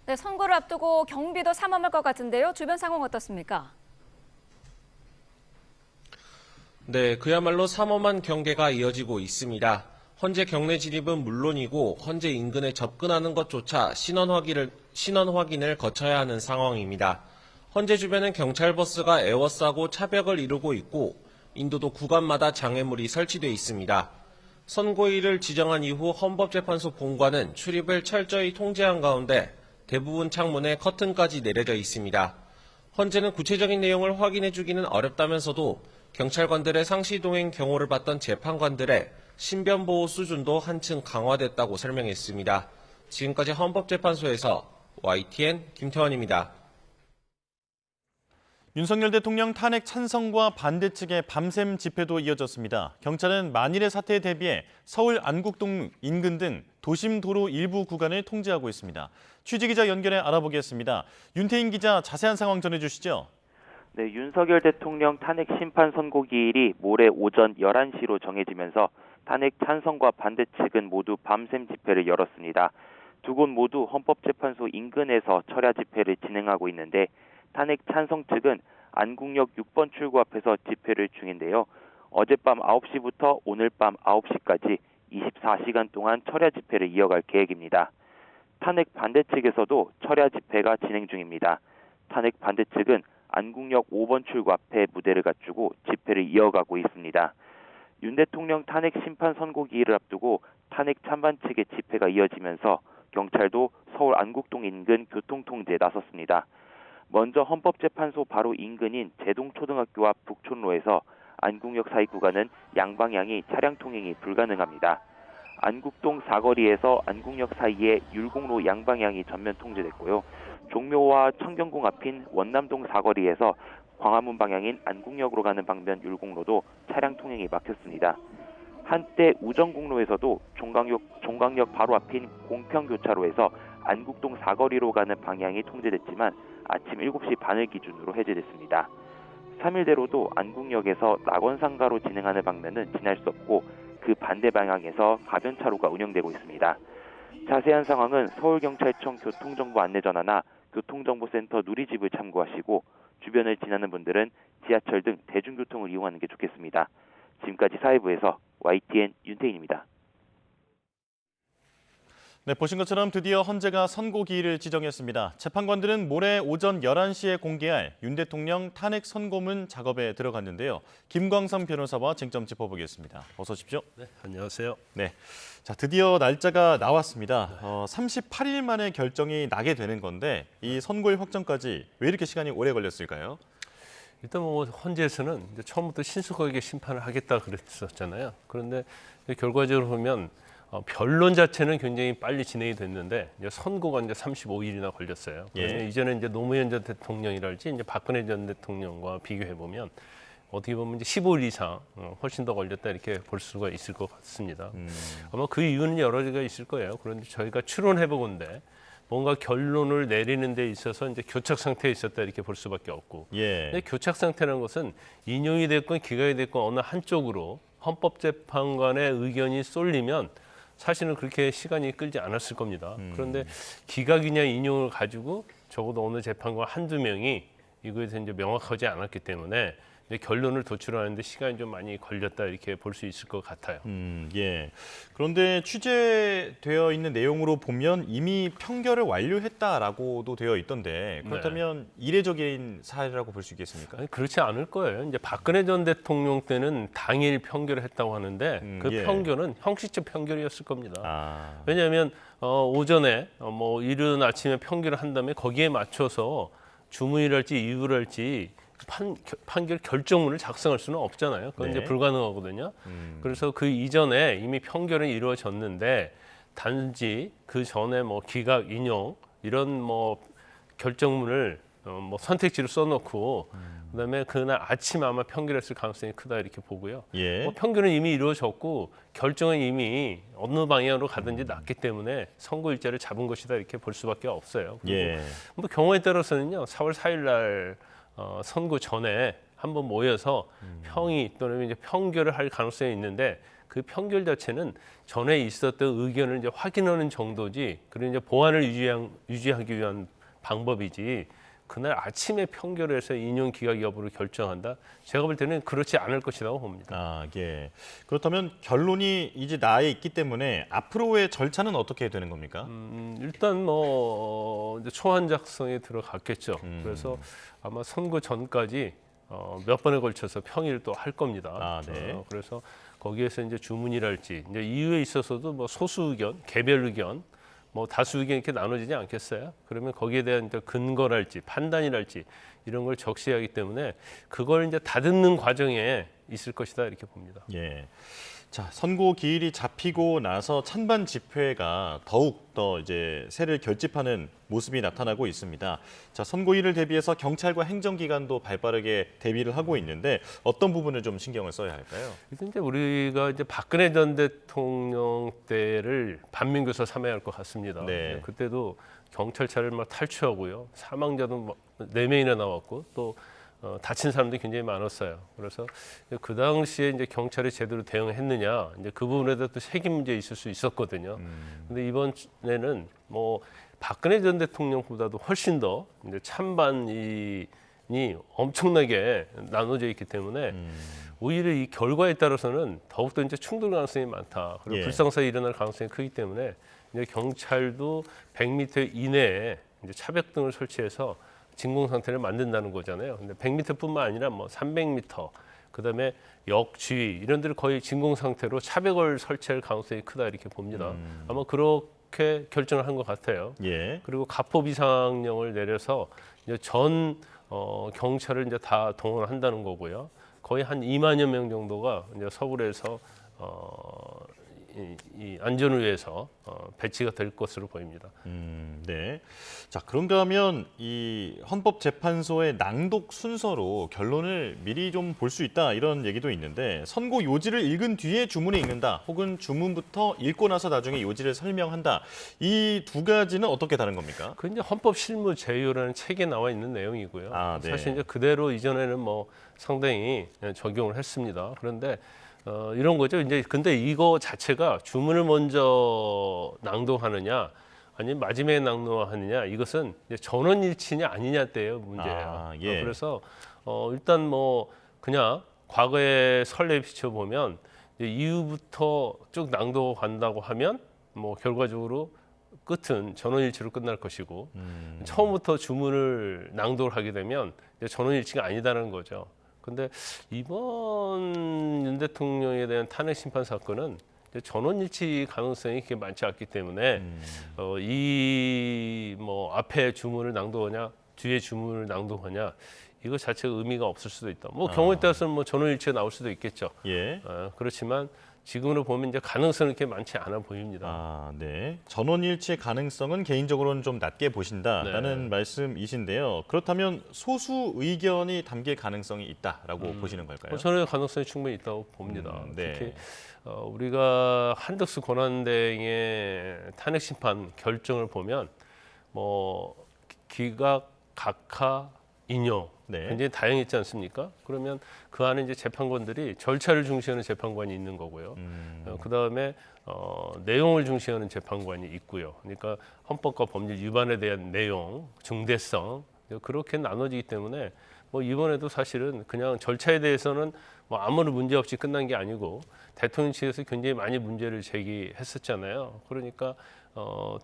Speaker 1: 네, 선거를 앞두고 경비도 삼엄할 것 같은데요. 주변 상황 어떻습니까?
Speaker 14: 네, 그야말로 삼엄한 경계가 이어지고 있습니다. 헌재 경내 진입은 물론이고 헌재 인근에 접근하는 것조차 신원 확인을 거쳐야 하는 상황입니다. 헌재 주변은 경찰버스가 에워싸고 차벽을 이루고 있고 인도도 구간마다 장애물이 설치돼 있습니다. 선고일을 지정한 이후 헌법재판소 본관은 출입을 철저히 통제한 가운데 대부분 창문에 커튼까지 내려져 있습니다. 헌재는 구체적인 내용을 확인해주기는 어렵다면서도 경찰관들의 상시동행 경호를 받던 재판관들의 신변보호 수준도 한층 강화됐다고 설명했습니다. 지금까지 헌법재판소에서 YTN 김태원입니다.
Speaker 13: 윤석열 대통령 탄핵 찬성과 반대 측의 밤샘 집회도 이어졌습니다. 경찰은 만일의 사태에 대비해 서울 안국동 인근 등 도심 도로 일부 구간을 통제하고 있습니다. 취재기자 연결해 알아보겠습니다. 윤태인 기자, 자세한 상황 전해주시죠.
Speaker 10: 네, 윤석열 대통령 탄핵 심판 선고기일이 모레 오전 11시로 정해지면서 탄핵 찬성과 반대 측은 모두 밤샘 집회를 열었습니다. 두 곳 모두 헌법재판소 인근에서 철야 집회를 진행하고 있는데 탄핵 찬성 측은 안국역 6번 출구 앞에서 집회를 중인데요. 어젯밤 9시부터 오늘 밤 9시까지 24시간 동안 철야 집회를 이어갈 계획입니다. 탄핵 반대 측에서도 철야 집회가 진행 중입니다. 탄핵 반대 측은 안국역 5번 출구 앞에 무대를 갖추고 집회를 이어가고 있습니다. 윤 대통령 탄핵 심판 선고기일을 앞두고 탄핵 찬반 측의 집회가 이어지면서 경찰도 서울 안국동 인근 교통통제에 나섰습니다. 먼저 헌법재판소 바로 인근인 제동초등학교와 북촌로에서 안국역 사이 구간은 양방향이 차량 통행이 불가능합니다. 안국동 사거리에서 안국역 사이에 율곡로 양방향이 전면 통제됐고요. 종묘와 청경궁 앞인 원남동 사거리에서 광화문 방향인 안국역으로 가는 방면 율곡로도 차량 통행이 막혔습니다. 한때 우정국로에서도 종강역 바로 앞인 공평교차로에서 안국동 사거리로 가는 방향이 통제됐지만 아침 7시 반을 기준으로 해제됐습니다. 3일대로도 안국역에서 낙원상가로 진행하는 방면은 지날 수 없고 그 반대 방향에서 가변차로가 운영되고 있습니다. 자세한 상황은 서울경찰청 교통정보 안내전화나 교통정보센터 누리집을 참고하시고 주변을 지나는 분들은 지하철 등 대중교통을 이용하는 게 좋겠습니다. 지금까지 사회부에서 YTN 윤태인입니다.
Speaker 13: 네, 보신 것처럼 드디어 헌재가 선고기일을 지정했습니다. 재판관들은 모레 오전 11시에 공개할 윤 대통령 탄핵 선고문 작업에 들어갔는데요. 김광삼 변호사와 쟁점 짚어보겠습니다. 어서 오십시오.
Speaker 15: 네, 안녕하세요.
Speaker 13: 네, 자 드디어 날짜가 나왔습니다. 38일 만에 결정이 나게 되는 건데 이 선고일 확정까지 왜 이렇게 시간이 오래 걸렸을까요?
Speaker 15: 일단 뭐 헌재에서는 이제 처음부터 신속하게 심판을 하겠다 그랬었잖아요. 그런데 결과적으로 보면 변론 자체는 굉장히 빨리 진행이 됐는데 이제 선고가 이제 35일이나 걸렸어요.
Speaker 13: 예.
Speaker 15: 이제는 이제 노무현 전 대통령이랄지 이제 박근혜 전 대통령과 비교해 보면 어떻게 보면 이제 15일 이상 훨씬 더 걸렸다 이렇게 볼 수가 있을 것 같습니다. 아마 그 이유는 여러 가지가 있을 거예요. 그런데 저희가 추론해 보건데 뭔가 결론을 내리는 데 있어서 이제 교착 상태에 있었다 이렇게 볼 수밖에 없고. 근데 교착 상태라는 것은 인용이 됐건 기각이 됐건 어느 한쪽으로 헌법재판관의 의견이 쏠리면 사실은 그렇게 시간이 끌지 않았을 겁니다. 그런데 기각이냐 인용을 가지고 적어도 어느 재판관 한두 명이 이거에 대해서 이제 명확하지 않았기 때문에 이제 결론을 도출하는데 시간이 좀 많이 걸렸다 이렇게 볼 수 있을 것 같아요.
Speaker 13: 예. 그런데 취재되어 있는 내용으로 보면 이미 판결을 완료했다라고도 되어 있던데 그렇다면 이례적인 사례라고 볼 수 있겠습니까?
Speaker 15: 아니, 그렇지 않을 거예요. 이제 박근혜 전 대통령 때는 당일 판결을 했다고 하는데 그 판결은 형식적 판결이었을 겁니다. 왜냐하면 오전에 뭐 이른 아침에 판결을 한 다음에 거기에 맞춰서 주무일할지 이유할지 판결 결정문을 작성할 수는 없잖아요. 그건 이제 불가능하거든요. 그래서 그 이전에 이미 판결은 이루어졌는데 단지 그 전에 뭐 기각, 인용 이런 뭐 결정문을 뭐 선택지로 써놓고 그다음에 그날 아침 아마 판결했을 가능성이 크다 이렇게 보고요. 뭐 판결은 이미 이루어졌고 결정은 이미 어느 방향으로 가든지 났기 때문에 선고 일자를 잡은 것이다 이렇게 볼 수밖에 없어요. 뭐 경우에 따라서는요. 4월 4일 날 선고 전에 한번 모여서 평의 또는 이제 판결을 할 가능성이 있는데 그 판결 자체는 전에 있었던 의견을 이제 확인하는 정도지 그리고 이제 보안을 유지하기 위한 방법이지 그날 아침에 판결해서 인용 기각 여부를 결정한다. 제가 볼 때는 그렇지 않을 것이라고 봅니다.
Speaker 13: 그렇다면 결론이 이제 나에 있기 때문에 앞으로의 절차는 어떻게 되는 겁니까?
Speaker 15: 일단 뭐 이제 초안 작성에 들어갔겠죠. 그래서 아마 선고 전까지 몇 번에 걸쳐서 평의를 또 할 겁니다. 그래서 거기에서 이제 주문이랄지 이제 이유에 있어서도 뭐 소수 의견, 개별 의견, 뭐 다수 의견 이렇게 나눠지지 않겠어요? 그러면 거기에 대한 이제 근거랄지 판단이랄지 이런 걸 적시하기 때문에 그걸 이제 다듬는 과정에 있을 것이다 이렇게 봅니다.
Speaker 13: 자, 선고 기일이 잡히고 나서 찬반 집회가 더욱 더 이제 세를 결집하는 모습이 나타나고 있습니다. 자, 선고일을 대비해서 경찰과 행정기관도 발빠르게 대비를 하고 있는데 어떤 부분을 좀 신경을 써야 할까요?
Speaker 15: 일단 이제 우리가 이제 박근혜 전 대통령 때를 반민교사 삼아야 할 것 같습니다. 그때도 경찰차를 막 탈취하고요, 사망자도 4명이나 나왔고 또 다친 사람들이 굉장히 많았어요. 그래서 그 당시에 이제 경찰이 제대로 대응했느냐, 이제 그 부분에 대해서 또 책임 문제 있을 수 있었거든요. 근데 이번에는 뭐 박근혜 전 대통령보다도 훨씬 더 이제 찬반이 엄청나게 나눠져 있기 때문에 오히려 이 결과에 따라서는 더욱더 이제 충돌 가능성이 많다. 그리고 불상사가 일어날 가능성이 크기 때문에 이제 경찰도 100m 이내에 이제 차벽 등을 설치해서 진공 상태를 만든다는 거잖아요. 근데 100m뿐만 아니라 뭐 300m, 그다음에 역 주위 이런 데를 거의 진공 상태로 차벽을 설치할 가능성이 크다 이렇게 봅니다. 아마 그렇게 결정을 한 것 같아요. 그리고 가포 비상령을 내려서 이제 전 경찰을 이제 다 동원한다는 거고요. 거의 한 2만여 명 정도가 이제 서울에서 이 안전을 위해서 배치가 될 것으로 보입니다.
Speaker 13: 자, 그런가 하면 이 헌법재판소의 낭독 순서로 결론을 미리 좀 볼 수 있다 이런 얘기도 있는데 선고 요지를 읽은 뒤에 주문을 읽는다 혹은 주문부터 읽고 나서 나중에 요지를 설명한다. 이 두 가지는 어떻게 다른 겁니까?
Speaker 15: 그 이제 헌법 실무 제요라는 책에 나와 있는 내용이고요. 사실 이제 그대로 이전에는 뭐 상당히 적용을 했습니다. 그런데 이런 거죠. 이제 근데 이거 자체가 주문을 먼저 낭독하느냐 아니면 마지막에 낭독하느냐 이것은 이제 전원일치냐 아니냐 때의 문제예요. 그래서 일단 뭐 그냥 과거의 선례에 비춰 보면 이후부터 쭉 낭독한다고 하면 뭐 결과적으로 끝은 전원일치로 끝날 것이고 처음부터 주문을 낭독을 하게 되면 이제 전원일치가 아니다라는 거죠. 근데 이번 윤 대통령에 대한 탄핵 심판 사건은 전원일치 가능성이 그렇게 많지 않기 때문에 이 뭐 앞에 주문을 낭독하냐 뒤에 주문을 낭독하냐 이거 자체가 의미가 없을 수도 있다. 뭐 경우에 따라서는 뭐 전원일치가 나올 수도 있겠죠.
Speaker 13: 예.
Speaker 15: 그렇지만 지금으로 보면 이제 가능성은 그렇게 많지 않아 보입니다.
Speaker 13: 아, 네. 전원일치의 가능성은 개인적으로는 좀 낮게 보신다라는 말씀이신데요. 그렇다면 소수 의견이 담길 가능성이 있다라고 보시는 걸까요?
Speaker 15: 저는 가능성이 충분히 있다고 봅니다.
Speaker 13: 네.
Speaker 15: 특히 우리가 한덕수 권한대행의 탄핵 심판 결정을 보면 뭐 기각, 각하, 인용 굉장히 다양했지 않습니까? 그러면 그 안에 이제 재판관들이 절차를 중시하는 재판관이 있는 거고요. 그다음에 내용을 중시하는 재판관이 있고요. 그러니까 헌법과 법률 위반에 대한 내용, 중대성 그렇게 나눠지기 때문에 뭐 이번에도 사실은 그냥 절차에 대해서는 뭐 아무런 문제 없이 끝난 게 아니고 대통령 측에서 굉장히 많이 문제를 제기했었잖아요. 그러니까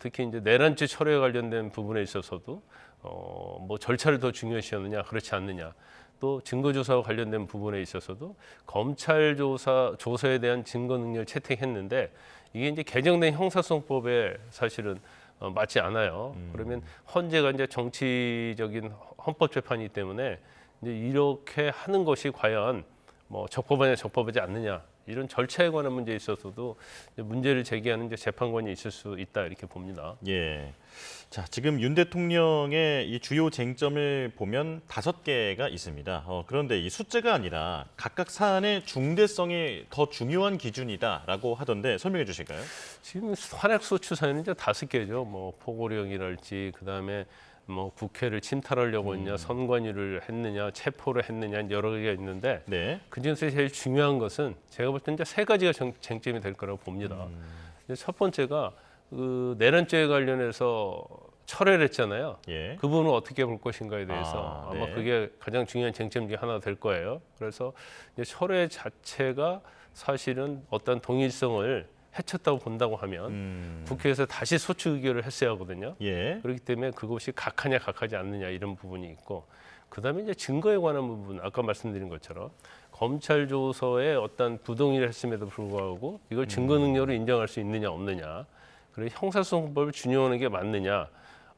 Speaker 15: 특히 이제 내란죄 철회에 관련된 부분에 있어서도 뭐 절차를 더 중요시하느냐 그렇지 않느냐 또 증거조사와 관련된 부분에 있어서도 검찰 조사에 대한 증거 능력을 채택했는데 이게 이제 개정된 형사소송법에 사실은 맞지 않아요. 그러면 헌재가 이제 정치적인 헌법재판이기 때문에 이제 이렇게 하는 것이 과연 뭐 적법하냐 적법하지 않느냐 이런 절차에 관한 문제에 있어서도 문제를 제기하는 이제 재판관이 있을 수 있다 이렇게 봅니다.
Speaker 13: 예. 자, 지금 윤 대통령의 이 주요 쟁점을 보면 5개가 있습니다. 그런데 이 숫자가 아니라 각각 사안의 중대성이 더 중요한 기준이다라고 하던데 설명해 주실까요?
Speaker 15: 지금 탄핵소추 사유는 이제 5개죠. 뭐 포고령이랄지 그다음에 뭐 국회를 침탈하려고 했냐, 선관위를 했느냐, 체포를 했느냐 여러 개가 있는데 그중에서 제일 중요한 것은 제가 볼 때 이제 3가지가 쟁점이 될 거라고 봅니다. 첫 번째가 그 내란죄에 관련해서 철회를 했잖아요. 그 부분을 어떻게 볼 것인가에 대해서 아마 그게 가장 중요한 쟁점 중에 하나 될 거예요. 그래서 이제 철회 자체가 사실은 어떤 동일성을 해쳤다고 본다고 하면 국회에서 다시 소추 의결을 했어야 하거든요. 그렇기 때문에 그것이 각하냐 각하지 않느냐 이런 부분이 있고 그다음에 이제 증거에 관한 부분 아까 말씀드린 것처럼 검찰 조서에 어떤 부동의를 했음에도 불구하고 이걸 증거 능력으로 인정할 수 있느냐 없느냐 그리고 형사소송법을 준용하는 게 맞느냐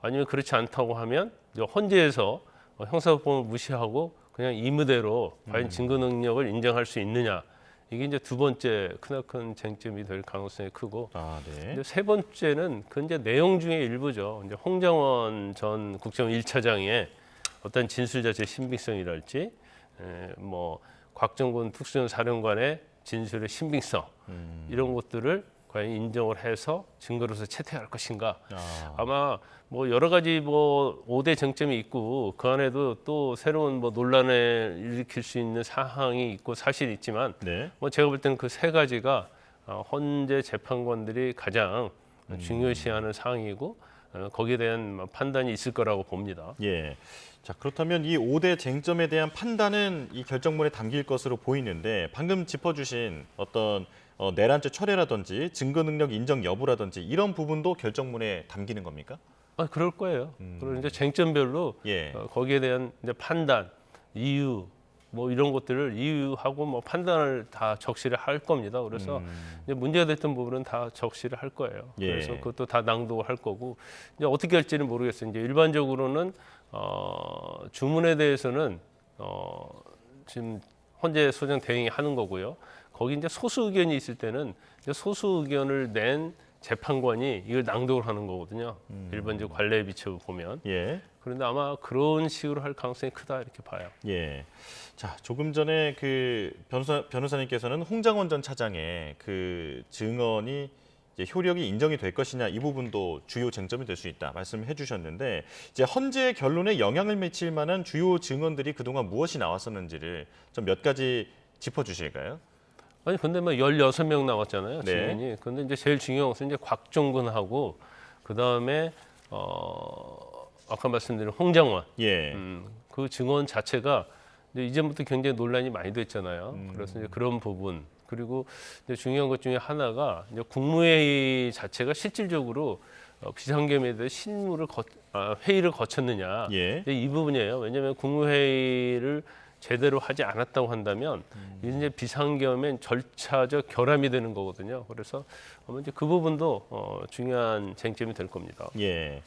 Speaker 15: 아니면 그렇지 않다고 하면 헌재에서 형사소송법을 무시하고 그냥 임의대로 과연 증거 능력을 인정할 수 있느냐 이게 이제 두 번째 크나큰 쟁점이 될 가능성이 크고 이제 세 번째는 그 이제 내용 중에 일부죠. 이제 홍장원 전 국정원 1차장의 어떤 진술 자체의 신빙성이랄지 뭐 곽정근 특수전 사령관의 진술의 신빙성 이런 것들을 과연 인정을 해서 증거로서 채택할 것인가. 아마 뭐 여러 가지 뭐 5대 쟁점이 있고 그 안에도 또 새로운 뭐 논란을 일으킬 수 있는 사항이 있고 사실이 있지만 뭐 제가 볼 때는 그 3가지가 헌재 재판관들이 가장 중요시하는 사항이고 거기에 대한 판단이 있을 거라고 봅니다.
Speaker 13: 예. 자, 그렇다면 이 5대 쟁점에 대한 판단은 이 결정문에 담길 것으로 보이는데 방금 짚어주신 어떤 내란죄 철회라든지 증거 능력 인정 여부라든지 이런 부분도 결정문에 담기는 겁니까?
Speaker 15: 그럴 거예요. 그리고 이제 쟁점별로 거기에 대한 이제 판단, 이유 뭐 이런 것들을 이유하고 뭐 판단을 다 적시를 할 겁니다. 그래서 이제 문제가 됐던 부분은 다 적시를 할 거예요. 그래서 그것도 다 낭독을 할 거고 이제 어떻게 할지는 모르겠어요. 이제 일반적으로는 주문에 대해서는 지금 헌재 소장 대행이 하는 거고요. 거기 이제 소수 의견이 있을 때는 이제 소수 의견을 낸 재판관이 이걸 낭독을 하는 거거든요. 일반적 관례에 비춰 보면. 그런데 아마 그런 식으로 할 가능성이 크다 이렇게 봐요.
Speaker 13: 예. 자, 조금 전에 그 변호사님께서는 홍장원 전 차장의 그 증언이 이제 효력이 인정이 될 것이냐 이 부분도 주요 쟁점이 될 수 있다 말씀해 주셨는데 이제 헌재 결론에 영향을 미칠 만한 주요 증언들이 그동안 무엇이 나왔었는지를 좀 몇 가지 짚어 주실까요?
Speaker 15: 아니 근데 뭐 16명 나왔잖아요. 증인이. 근데 이제 제일 중요한 것은 이제 곽종근하고 그다음에 아까 말씀드린 홍장원. 그 증언 자체가 이제 이전부터 굉장히 논란이 많이 됐잖아요. 그래서 이제 그런 부분 그리고 이제 중요한 것 중에 하나가 이제 국무회의 자체가 실질적으로 비상계엄에 대해 회의를 거쳤느냐 이 부분이에요. 왜냐하면 국무회의를 제대로 하지 않았다고 한다면 이제 비상계엄엔 절차적 결함이 되는 거거든요. 그래서 아마 이제 그 부분도 중요한 쟁점이 될 겁니다.
Speaker 13: 예.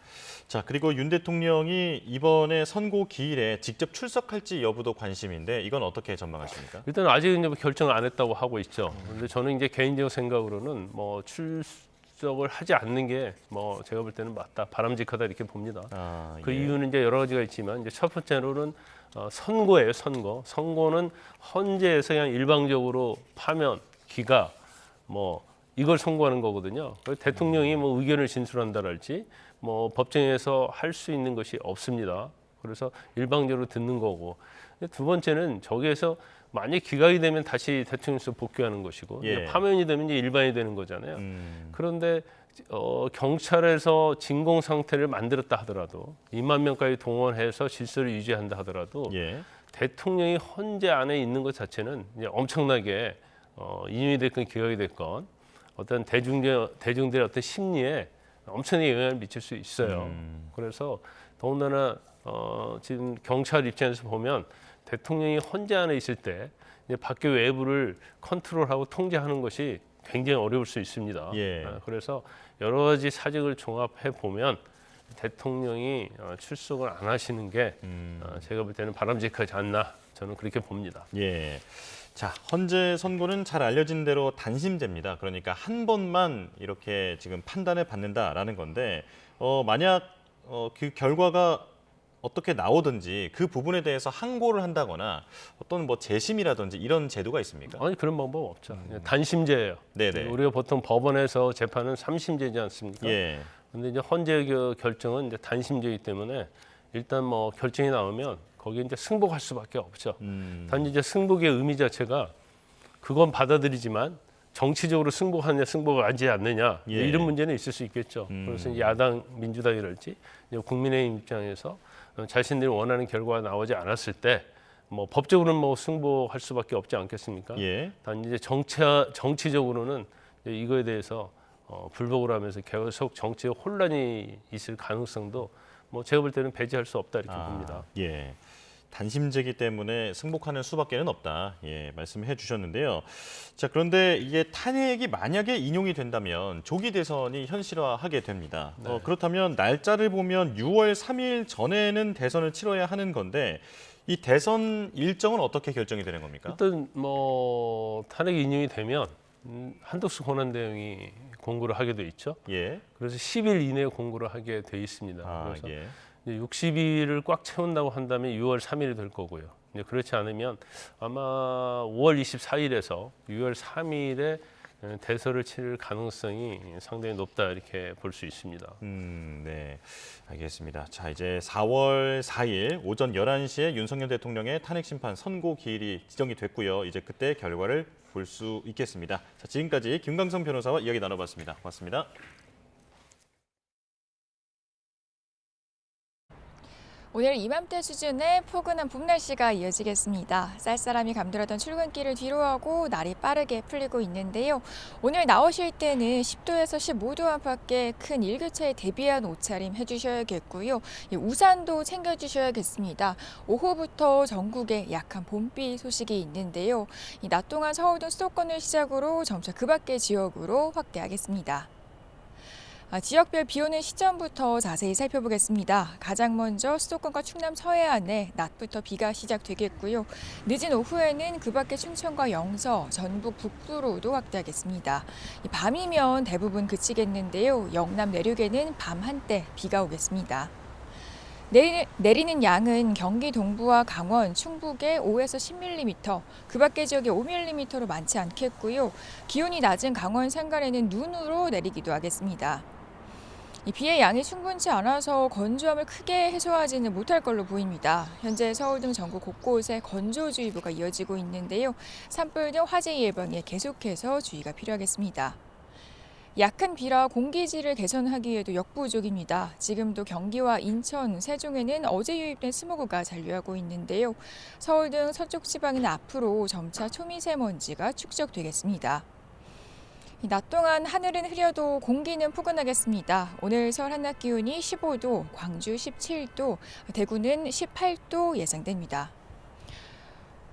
Speaker 13: 자, 그리고 윤 대통령이 이번에 선고 기일에 직접 출석할지 여부도 관심인데 이건 어떻게 전망하십니까?
Speaker 15: 일단 아직 이제 결정을 안 했다고 하고 있죠. 그런데 저는 이제 개인적 생각으로는 뭐 출석을 하지 않는 게 뭐 제가 볼 때는 맞다, 바람직하다 이렇게 봅니다. 그 이유는 이제 여러 가지가 있지만 이제 첫 번째로는 선고예요, 선고. 선고는 헌재에서 그냥 일방적으로 파면, 기각, 뭐 이걸 선고하는 거거든요. 대통령이 뭐 의견을 진술한다랄지 뭐 법정에서 할 수 있는 것이 없습니다. 그래서 일방적으로 듣는 거고. 두 번째는 저기에서 만약 기각이 되면 다시 대통령실로 복귀하는 것이고
Speaker 13: 예.
Speaker 15: 파면이 되면 이제 일반이 되는 거잖아요. 그런데 경찰에서 진공 상태를 만들었다 하더라도 2만 명까지 동원해서 질서를 유지한다 하더라도 대통령이 헌재 안에 있는 것 자체는 이제 엄청나게 인용이 됐건 기각이 됐건 어떤 대중들의 어떤 심리에 엄청나게 영향을 미칠 수 있어요. 그래서 더군다나 지금 경찰 입장에서 보면 대통령이 헌재 안에 있을 때 이제 밖에 외부를 컨트롤하고 통제하는 것이 굉장히 어려울 수 있습니다. 그래서 여러 가지 사정을 종합해 보면 대통령이 출석을 안 하시는 게 제가 볼 때는 바람직하지 않나 저는 그렇게 봅니다.
Speaker 13: 예. 자, 헌재 선고는 잘 알려진 대로 단심제입니다. 그러니까 한 번만 이렇게 지금 판단을 받는다라는 건데 만약 그 결과가 어떻게 나오든지 그 부분에 대해서 항고를 한다거나 어떤 뭐 재심이라든지 이런 제도가 있습니까?
Speaker 15: 아니 그런 방법 없죠. 단심제예요.
Speaker 13: 네네.
Speaker 15: 우리가 보통 법원에서 재판은 3심제지 않습니까?
Speaker 13: 예.
Speaker 15: 근데 이제 헌재 결정은 이제 단심제이기 때문에 일단 뭐 결정이 나오면 거기에 이제 승복할 수밖에 없죠. 단지 이제 승복의 의미 자체가 그건 받아들이지만 정치적으로 승복하느냐 승복하지 않느냐 이런 문제는 있을 수 있겠죠. 그래서 이제 야당 민주당이랄지 국민의힘 입장에서 자신들이 원하는 결과가 나오지 않았을 때 뭐 법적으로는 뭐 승복할 수밖에 없지 않겠습니까? 단지 이제 정치적으로는 이거에 대해서 불복을 하면서 계속 정치적 혼란이 있을 가능성도 뭐 제가 볼 때는 배제할 수 없다 이렇게 봅니다.
Speaker 13: 예. 단심제이기 때문에 승복하는 수밖에는 없다. 예, 말씀해 주셨는데요. 자, 그런데 이게 탄핵이 만약에 인용이 된다면 조기 대선이 현실화하게 됩니다. 그렇다면 날짜를 보면 6월 3일 전에는 대선을 치러야 하는 건데 이 대선 일정은 어떻게 결정이 되는 겁니까?
Speaker 15: 일단 뭐 탄핵이 인용이 되면 한덕수 권한대행이 공고를 하게 돼 있죠. 그래서 10일 이내에 공고를 하게 돼 있습니다. 그래서 60일을 꽉 채운다고 한다면 6월 3일이 될 거고요. 그렇지 않으면 아마 5월 24일에서 6월 3일에 대선을 치를 가능성이 상당히 높다 이렇게 볼 수 있습니다.
Speaker 13: 네, 알겠습니다. 자, 이제 4월 4일 오전 11시에 윤석열 대통령의 탄핵 심판 선고 기일이 지정이 됐고요. 이제 그때 결과를 볼 수 있겠습니다. 자, 지금까지 김광성 변호사와 이야기 나눠봤습니다. 고맙습니다.
Speaker 4: 오늘 이맘때 수준의 포근한 봄 날씨가 이어지겠습니다. 쌀쌀함이 감돌았던 출근길을 뒤로하고 날이 빠르게 풀리고 있는데요. 오늘 나오실 때는 10도에서 15도 안팎의 큰 일교차에 대비한 옷차림 해주셔야겠고요. 우산도 챙겨주셔야겠습니다. 오후부터 전국에 약한 봄비 소식이 있는데요. 낮 동안 서울 등 수도권을 시작으로 점차 그 밖의 지역으로 확대하겠습니다. 지역별 비 오는 시점부터 자세히 살펴보겠습니다. 가장 먼저 수도권과 충남 서해안에 낮부터 비가 시작되겠고요. 늦은 오후에는 그 밖에 충청과 영서, 전북 북부로도 확대하겠습니다. 밤이면 대부분 그치겠는데요. 영남 내륙에는 밤 한때 비가 오겠습니다. 내리는 양은 경기 동부와 강원, 충북에 5에서 10mm, 그 밖의 지역에 5mm로 많지 않겠고요. 기온이 낮은 강원 산간에는 눈으로 내리기도 하겠습니다. 이 비의 양이 충분치 않아서 건조함을 크게 해소하지는 못할 걸로 보입니다. 현재 서울 등 전국 곳곳에 건조주의보가 이어지고 있는데요. 산불 등 화재 예방에 계속해서 주의가 필요하겠습니다. 약한 비라 공기질을 개선하기 위해도 역부족입니다. 지금도 경기와 인천, 세종에는 어제 유입된 스모그가 잔류하고 있는데요. 서울 등 서쪽 지방에는 앞으로 점차 초미세먼지가 축적되겠습니다. 낮 동안 하늘은 흐려도 공기는 포근하겠습니다. 오늘 서울 한낮 기온이 15도, 광주 17도, 대구는 18도 예상됩니다.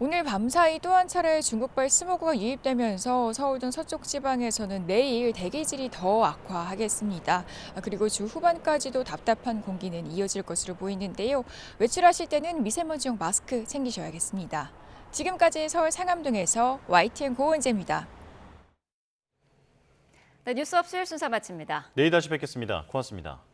Speaker 4: 오늘 밤사이 또 한 차례 중국발 스모그가 유입되면서 서울 등 서쪽 지방에서는 내일 대기질이 더 악화하겠습니다. 그리고 주 후반까지도 답답한 공기는 이어질 것으로 보이는데요. 외출하실 때는 미세먼지용 마스크 챙기셔야겠습니다. 지금까지 서울 상암동에서 YTN 고은재입니다.
Speaker 1: 네, 뉴스업실 순서 마칩니다.
Speaker 13: 내일 다시 뵙겠습니다. 고맙습니다.